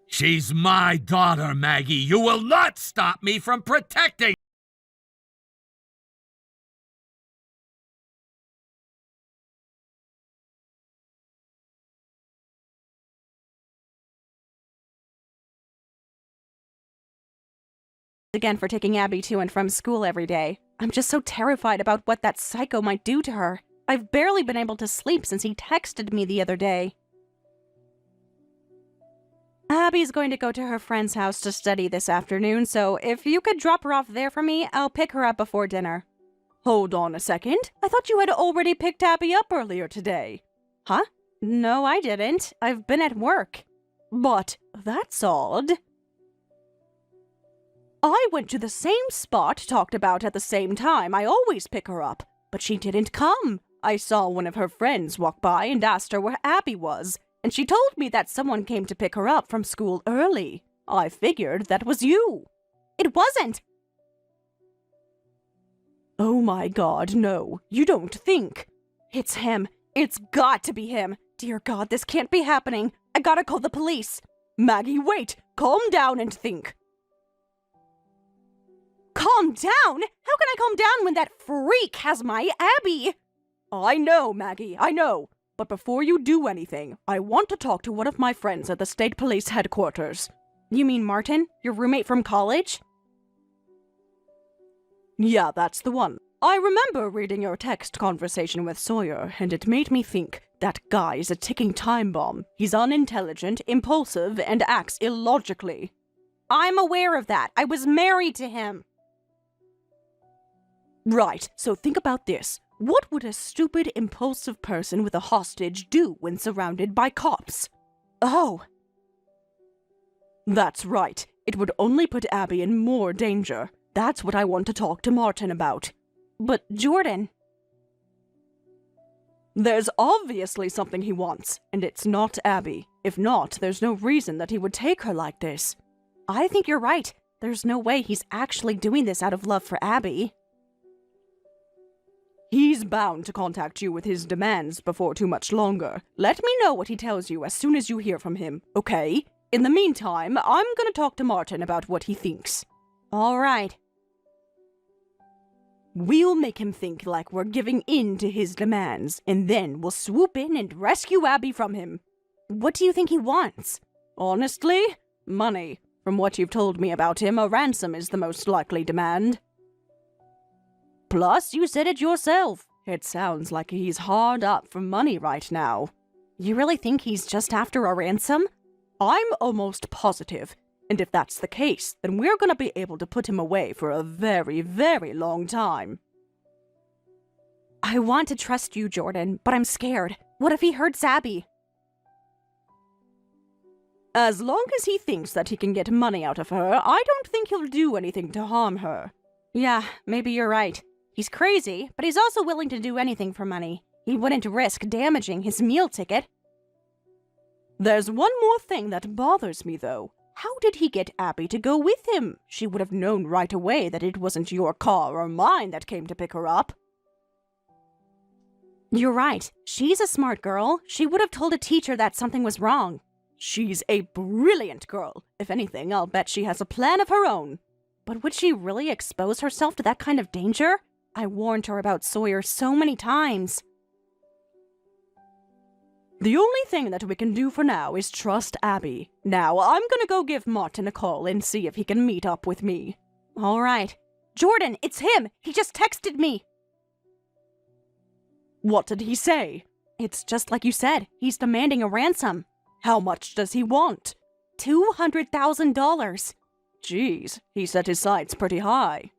She's my daughter, Maggie. You will not stop me from protecting. Again for taking Abby to and from school every day. I'm just so terrified about what that psycho might do to her. I've barely been able to sleep since he texted me the other day. Abby's going to go to her friend's house to study this afternoon, so if you could drop her off there for me, I'll pick her up before dinner. Hold on a second. I thought you had already picked Abby up earlier today. Huh? No, I didn't. I've been at work. But that's odd. I went to the same spot talked about at the same time. I always pick her up, but she didn't come. I saw one of her friends walk by and asked her where Abby was, and she told me that someone came to pick her up from school early. I figured that was you. It wasn't. Oh my God, no. You don't think. It's him. It's got to be him. Dear God, this can't be happening. I gotta call the police. Maggie, wait. Calm down and think. Calm down? How can I calm down when that freak has my Abby? I know, Maggie, I know. But before you do anything, I want to talk to one of my friends at the state police headquarters. You mean Martin? Your roommate from college? Yeah, that's the one. I remember reading your text conversation with Sawyer, and it made me think that guy is a ticking time bomb. He's unintelligent, impulsive, and acts illogically. I'm aware of that. I was married to him. Right, so think about this. What would a stupid, impulsive person with a hostage do when surrounded by cops? Oh. That's right. It would only put Abby in more danger. That's what I want to talk to Martin about. But Jordan... There's obviously something he wants, and it's not Abby. If not, there's no reason that he would take her like this. I think you're right. There's no way he's actually doing this out of love for Abby. He's bound to contact you with his demands before too much longer. Let me know what he tells you as soon as you hear from him, okay? In the meantime, I'm gonna talk to Martin about what he thinks. All right. We'll make him think like we're giving in to his demands, and then we'll swoop in and rescue Abby from him. What do you think he wants? Honestly? Money. From what you've told me about him, a ransom is the most likely demand. Plus, you said it yourself. It sounds like he's hard up for money right now. You really think he's just after a ransom? I'm almost positive. And if that's the case, then we're gonna be able to put him away for a very, very long time. I want to trust you, Jordan, but I'm scared. What if he hurts Abby? As long as he thinks that he can get money out of her, I don't think he'll do anything to harm her. Yeah, maybe you're right. He's crazy, but he's also willing to do anything for money. He wouldn't risk damaging his meal ticket. There's one more thing that bothers me, though. How did he get Abby to go with him? She would have known right away that it wasn't your car or mine that came to pick her up. You're right. She's a smart girl. She would have told a teacher that something was wrong. She's a brilliant girl. If anything, I'll bet she has a plan of her own. But would she really expose herself to that kind of danger? I warned her about Sawyer so many times. The only thing that we can do for now is trust Abby. Now, I'm gonna go give Martin a call and see if he can meet up with me. All right. Jordan, it's him! He just texted me! What did he say? It's just like you said. He's demanding a ransom. How much does he want? $200,000. Jeez, he set his sights pretty high.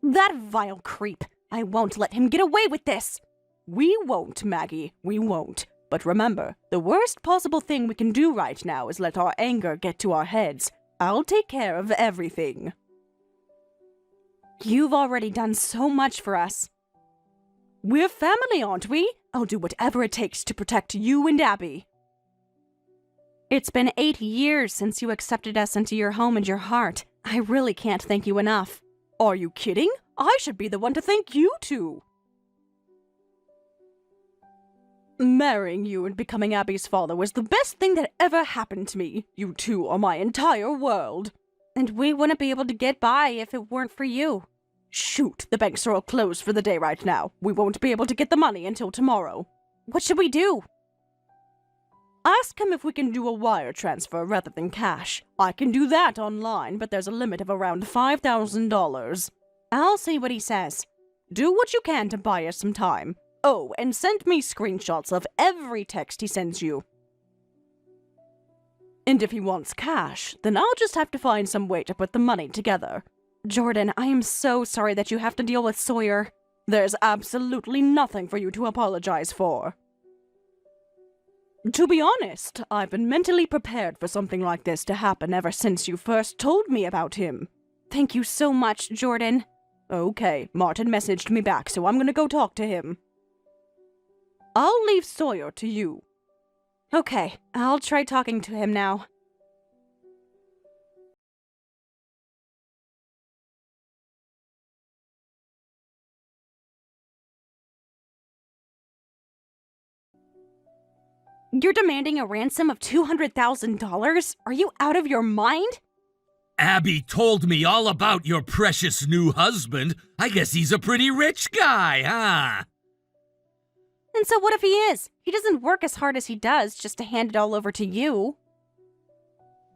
That vile creep. I won't let him get away with this. We won't, Maggie. We won't. But remember, the worst possible thing we can do right now is let our anger get to our heads. I'll take care of everything. You've already done so much for us. We're family, aren't we? I'll do whatever it takes to protect you and Abby. It's been 8 years since you accepted us into your home and your heart. I really can't thank you enough. Are you kidding? I should be the one to thank you two. Marrying you and becoming Abby's father was the best thing that ever happened to me. You two are my entire world. And we wouldn't be able to get by if it weren't for you. Shoot, the banks are all closed for the day right now. We won't be able to get the money until tomorrow. What should we do? Ask him if we can do a wire transfer rather than cash. I can do that online, but there's a limit of around $5,000. I'll see what he says. Do what you can to buy us some time. Oh, and send me screenshots of every text he sends you. And if he wants cash, then I'll just have to find some way to put the money together. Jordan, I am so sorry that you have to deal with Sawyer. There's absolutely nothing for you to apologize for. To be honest, I've been mentally prepared for something like this to happen ever since you first told me about him. Thank you so much, Jordan. Okay, Martin messaged me back, so I'm gonna go talk to him. I'll leave Sawyer to you. Okay, I'll try talking to him now. You're demanding a ransom of $200,000? Are you out of your mind? Abby told me all about your precious new husband. I guess he's a pretty rich guy, huh? And so what if he is? He doesn't work as hard as he does just to hand it all over to you.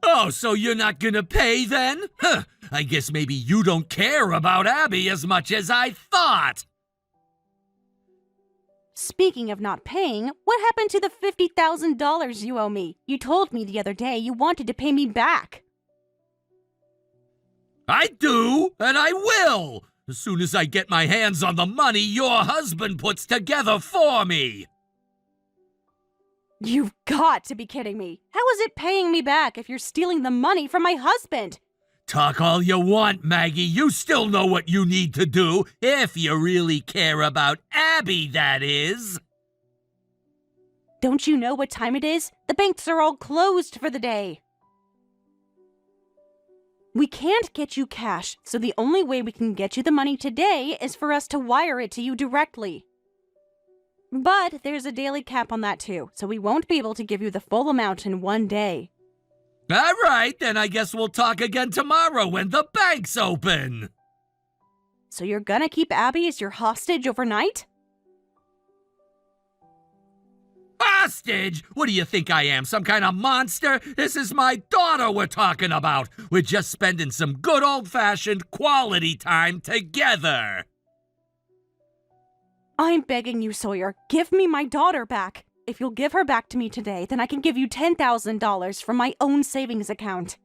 Oh, so you're not gonna pay then? Huh, I guess maybe you don't care about Abby as much as I thought. Speaking of not paying, what happened to the $50,000 you owe me? You told me the other day you wanted to pay me back. I do, and I will! As soon as I get my hands on the money your husband puts together for me! You've got to be kidding me. How is it paying me back if you're stealing the money from my husband? Talk all you want, Maggie. You still know what you need to do, if you really care about Abby, that is. Don't you know what time it is? The banks are all closed for the day. We can't get you cash, so the only way we can get you the money today is for us to wire it to you directly. But there's a daily cap on that too, so we won't be able to give you the full amount in one day. All right, then I guess we'll talk again tomorrow when the bank's open. So you're gonna keep Abby as your hostage overnight? Hostage? What do you think I am, some kind of monster? This is my daughter we're talking about. We're just spending some good old-fashioned quality time together. I'm begging you, Sawyer, give me my daughter back. If you'll give her back to me today, then I can give you $10,000 from my own savings account.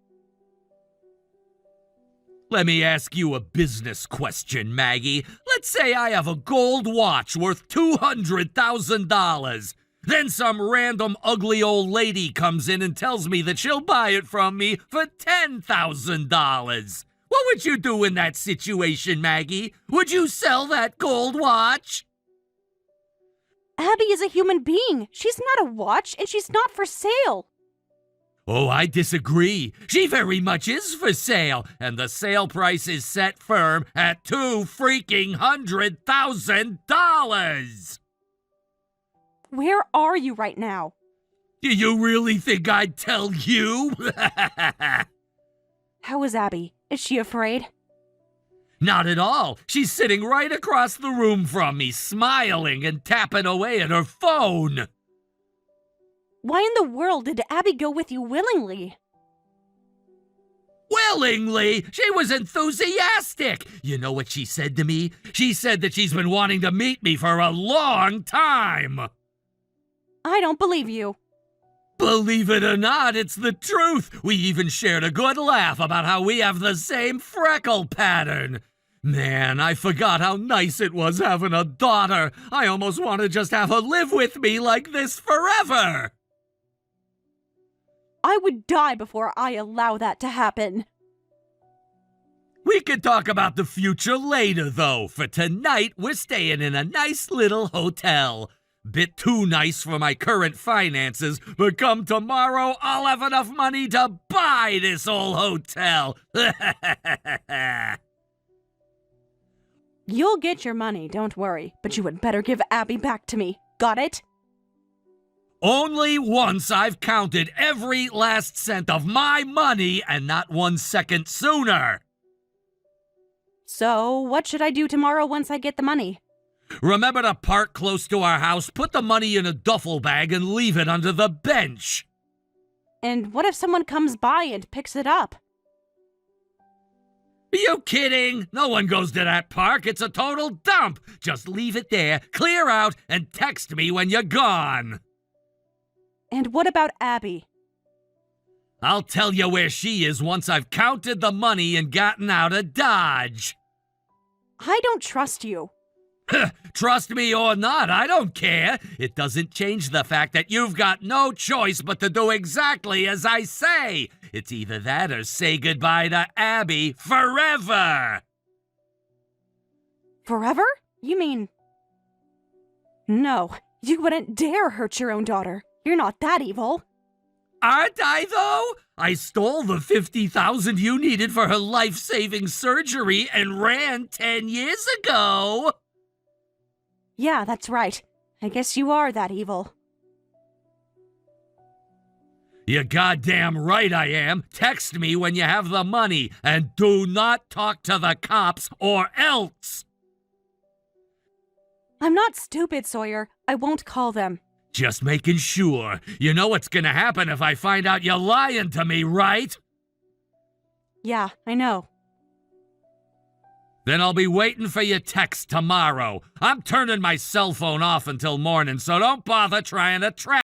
Let me ask you a business question, Maggie. Let's say I have a gold watch worth $200,000. Then some random ugly old lady comes in and tells me that she'll buy it from me for $10,000. What would you do in that situation, Maggie? Would you sell that gold watch? Abby is a human being. She's not a watch, and she's not for sale. Oh, I disagree. She very much is for sale, and the sale price is set firm at $200,000. Where are you right now? Do you really think I'd tell you? How is Abby? Is she afraid? Not at all. She's sitting right across the room from me, smiling and tapping away at her phone. Why in the world did Abby go with you willingly? Willingly? She was enthusiastic. You know what she said to me? She said that she's been wanting to meet me for a long time. I don't believe you. Believe it or not, it's the truth. We even shared a good laugh about how we have the same freckle pattern. Man, I forgot how nice it was having a daughter. I almost want to just have her live with me like this forever. I would die before I allow that to happen. We could talk about the future later, though. For tonight, we're staying in a nice little hotel. Bit too nice for my current finances, but come tomorrow, I'll have enough money to buy this old hotel. You'll get your money, don't worry, but you had better give Abby back to me. Got it? Only once I've counted every last cent of my money, and not 1 second sooner. So, what should I do tomorrow once I get the money? Remember to park close to our house, put the money in a duffel bag, and leave it under the bench. And what if someone comes by and picks it up? Are you kidding? No one goes to that park. It's a total dump. Just leave it there, clear out, and text me when you're gone. And what about Abby? I'll tell you where she is once I've counted the money and gotten out of Dodge. I don't trust you. Trust me or not, I don't care. It doesn't change the fact that you've got no choice but to do exactly as I say. It's either that or say goodbye to Abby forever. Forever? You mean... No, you wouldn't dare hurt your own daughter. You're not that evil. Aren't I, though? I stole the $50,000 you needed for her life-saving surgery and ran 10 years ago. Yeah, that's right. I guess you are that evil. You're goddamn right I am. Text me when you have the money, and do not talk to the cops or else. I'm not stupid, Sawyer. I won't call them. Just making sure. You know what's gonna happen if I find out you're lying to me, right? Yeah, I know. Then I'll be waiting for your text tomorrow. I'm turning my cell phone off until morning, so don't bother trying to track.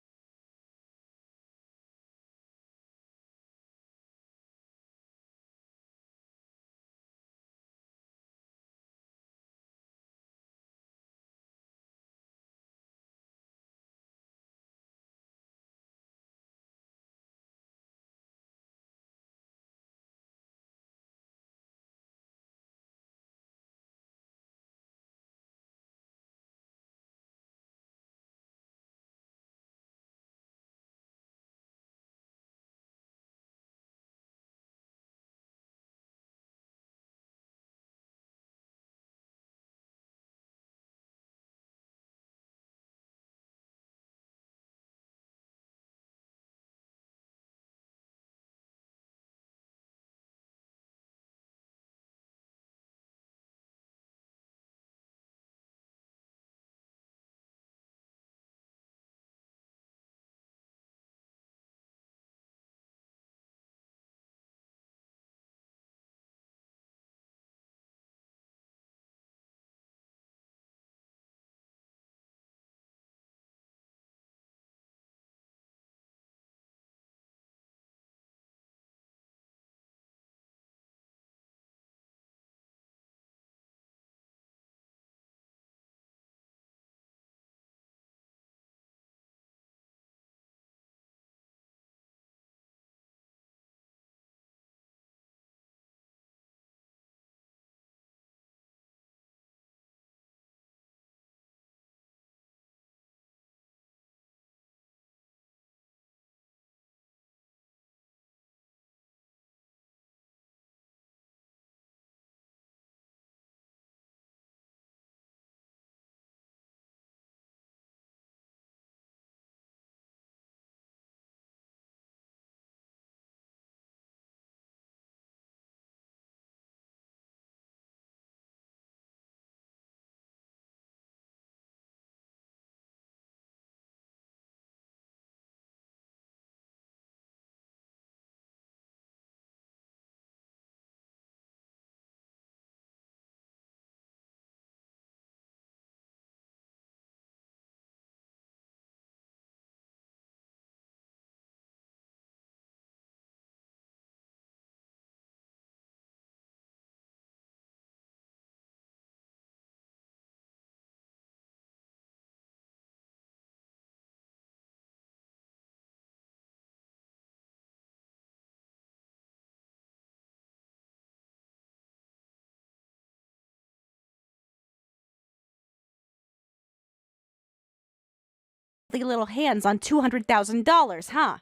Little hands on $200,000, huh?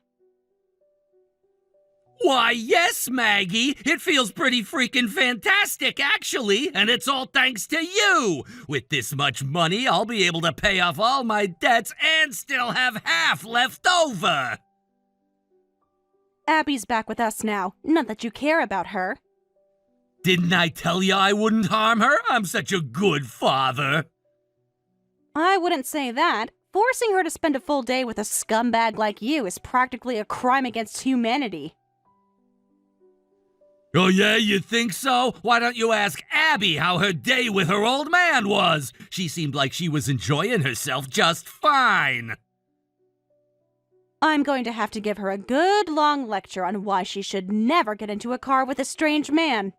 Why, yes, Maggie. It feels pretty freaking fantastic, actually, and it's all thanks to you. With this much money, I'll be able to pay off all my debts and still have half left over. Abby's back with us now. Not that you care about her. Didn't I tell you I wouldn't harm her? I'm such a good father. I wouldn't say that. Forcing her to spend a full day with a scumbag like you is practically a crime against humanity. Oh yeah, you think so? Why don't you ask Abby how her day with her old man was? She seemed like she was enjoying herself just fine. I'm going to have to give her a good long lecture on why she should never get into a car with a strange man.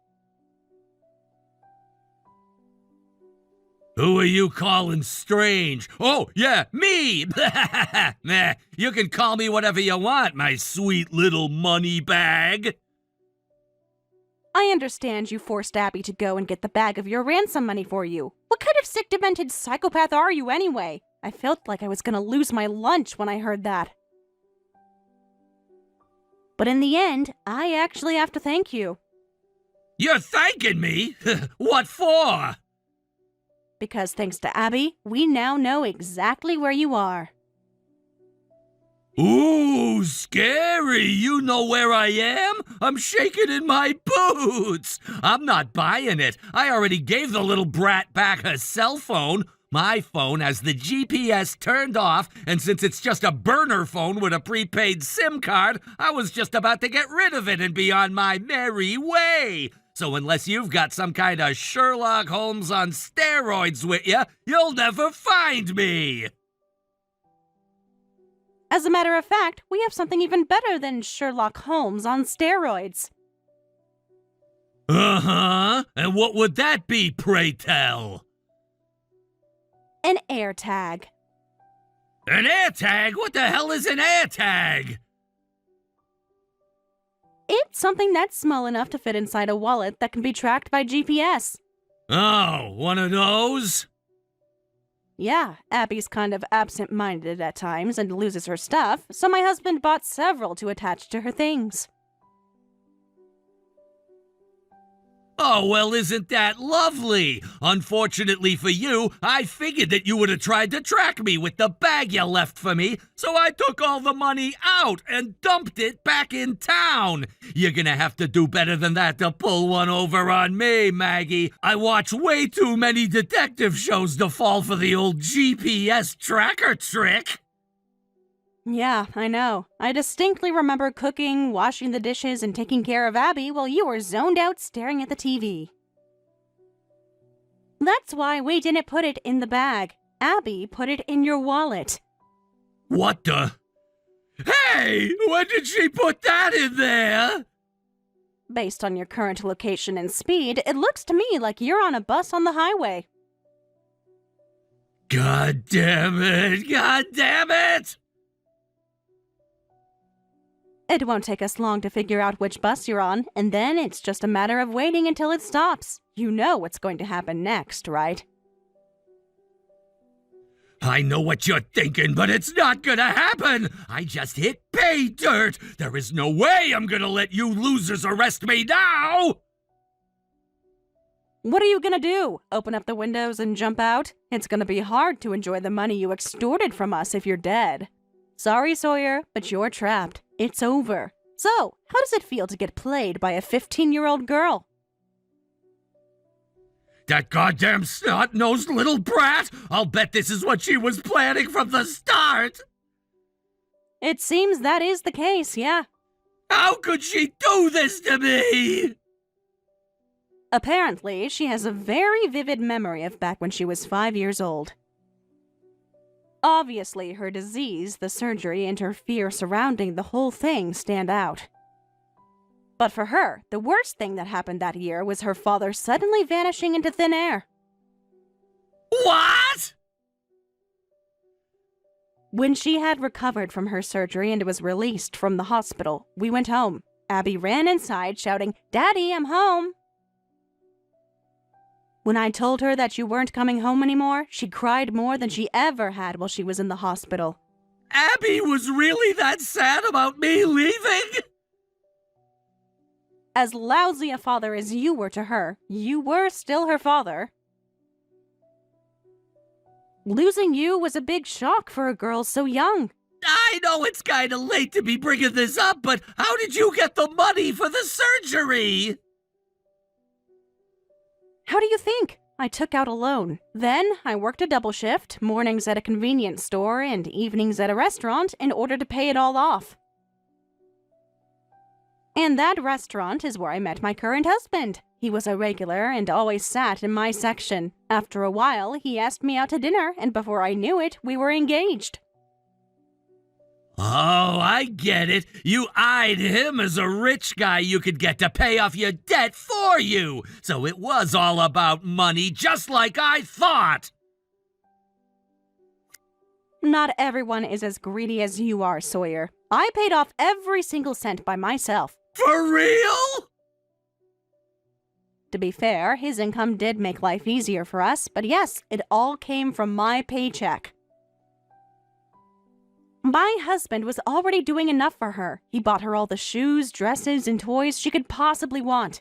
Who are you calling strange? Oh, yeah, me! Nah, you can call me whatever you want, my sweet little money bag. I understand you forced Abby to go and get the bag of your ransom money for you. What kind of sick, demented psychopath are you anyway? I felt like I was gonna lose my lunch when I heard that. But in the end, I actually have to thank you. You're thanking me? What for? Because thanks to Abby, we now know exactly where you are. Ooh, scary! You know where I am? I'm shaking in my boots! I'm not buying it. I already gave the little brat back her cell phone. My phone has the GPS turned off, and since it's just a burner phone with a prepaid SIM card, I was just about to get rid of it and be on my merry way. So unless you've got some kind of Sherlock Holmes on steroids with you, you'll never find me! As a matter of fact, we have something even better than Sherlock Holmes on steroids. Uh-huh. And what would that be, pray tell? An AirTag. An AirTag? What the hell is an AirTag? It's something that's small enough to fit inside a wallet that can be tracked by GPS. Oh, one of those? Yeah, Abby's kind of absent-minded at times and loses her stuff, so my husband bought several to attach to her things. Oh, well, isn't that lovely? Unfortunately for you, I figured that you would have tried to track me with the bag you left for me, so I took all the money out and dumped it back in town. You're gonna have to do better than that to pull one over on me, Maggie. I watch way too many detective shows to fall for the old GPS tracker trick. Yeah, I know. I distinctly remember cooking, washing the dishes, and taking care of Abby while you were zoned out staring at the TV. That's why we didn't put it in the bag. Abby put it in your wallet. What the? Hey! When did she put that in there? Based on your current location and speed, it looks to me like you're on a bus on the highway. God damn it! God damn it! It won't take us long to figure out which bus you're on, and then it's just a matter of waiting until it stops. You know what's going to happen next, right? I know what you're thinking, but it's not gonna happen! I just hit pay dirt! There is no way I'm gonna let you losers arrest me now! What are you gonna do? Open up the windows and jump out? It's gonna be hard to enjoy the money you extorted from us if you're dead. Sorry, Sawyer, but you're trapped. It's over. So, how does it feel to get played by a 15-year-old girl? That goddamn snot-nosed little brat! I'll bet this is what she was planning from the start! It seems that is the case, yeah. How could she do this to me? Apparently, she has a very vivid memory of back when she was 5 years old. Obviously, her disease, the surgery, and her fear surrounding the whole thing stand out. But for her, the worst thing that happened that year was her father suddenly vanishing into thin air. What? When she had recovered from her surgery and was released from the hospital, we went home. Abby ran inside, shouting, "Daddy, I'm home!" When I told her that you weren't coming home anymore, she cried more than she ever had while she was in the hospital. Abby was really that sad about me leaving? As lousy a father as you were to her, you were still her father. Losing you was a big shock for a girl so young. I know it's kinda late to be bringing this up, but how did you get the money for the surgery? How do you think? I took out a loan. Then I worked a double shift, mornings at a convenience store and evenings at a restaurant in order to pay it all off. And that restaurant is where I met my current husband. He was a regular and always sat in my section. After a while, he asked me out to dinner, and before I knew it, we were engaged. Oh, I get it. You eyed him as a rich guy you could get to pay off your debt for you. So it was all about money, just like I thought. Not everyone is as greedy as you are, Sawyer. I paid off every single cent by myself. For real? To be fair, his income did make life easier for us, but yes, it all came from my paycheck. My husband was already doing enough for her. He bought her all the shoes, dresses, and toys she could possibly want.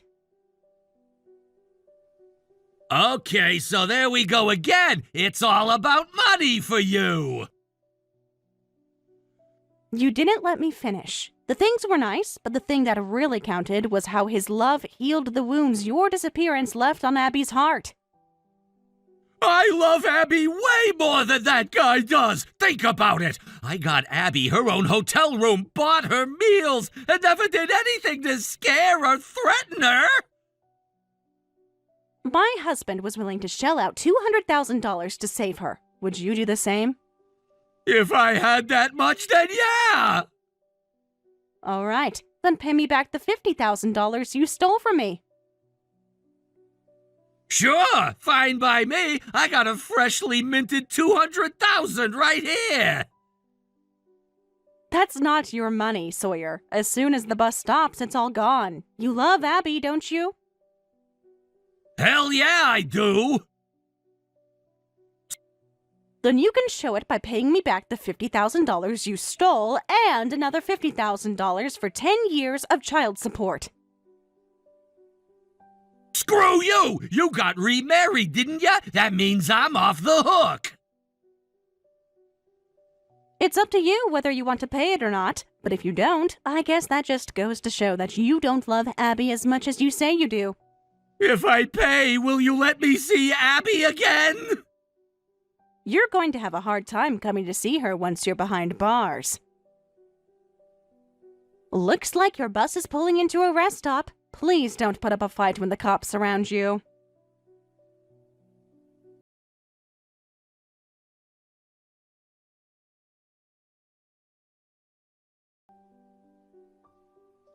Okay, so there we go again. It's all about money for you. You didn't let me finish. The things were nice, but the thing that really counted was how his love healed the wounds your disappearance left on Abby's heart. I love Abby way more than that guy does. Think about it. I got Abby her own hotel room, bought her meals, and never did anything to scare or threaten her. My husband was willing to shell out $200,000 to save her. Would you do the same? If I had that much, then yeah. All right, then pay me back the $50,000 you stole from me. Sure, fine by me. I got a freshly minted $200,000 right here. That's not your money, Sawyer. As soon as the bus stops, it's all gone. You love Abby, don't you? Hell yeah, I do. Then you can show it by paying me back the $50,000 you stole and another $50,000 for 10 years of child support. Screw you! You got remarried, didn't ya? That means I'm off the hook. It's up to you whether you want to pay it or not, but if you don't, I guess that just goes to show that you don't love Abby as much as you say you do. If I pay, will you let me see Abby again? You're going to have a hard time coming to see her once you're behind bars. Looks like your bus is pulling into a rest stop. Please don't put up a fight when the cops surround you.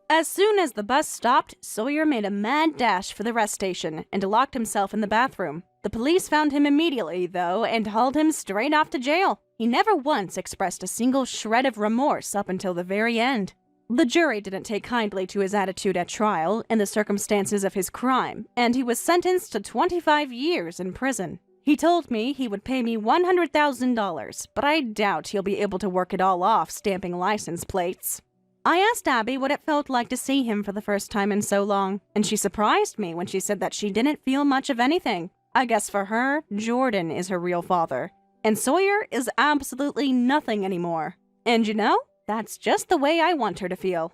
As soon as the bus stopped, Sawyer made a mad dash for the rest station and locked himself in the bathroom. The police found him immediately, though, and hauled him straight off to jail. He never once expressed a single shred of remorse up until the very end. The jury didn't take kindly to his attitude at trial and the circumstances of his crime, and he was sentenced to 25 years in prison. He told me he would pay me $100,000, but I doubt he'll be able to work it all off stamping license plates. I asked Abby what it felt like to see him for the first time in so long, and she surprised me when she said that she didn't feel much of anything. I guess for her, Jordan is her real father, and Sawyer is absolutely nothing anymore. And you know, that's just the way I want her to feel.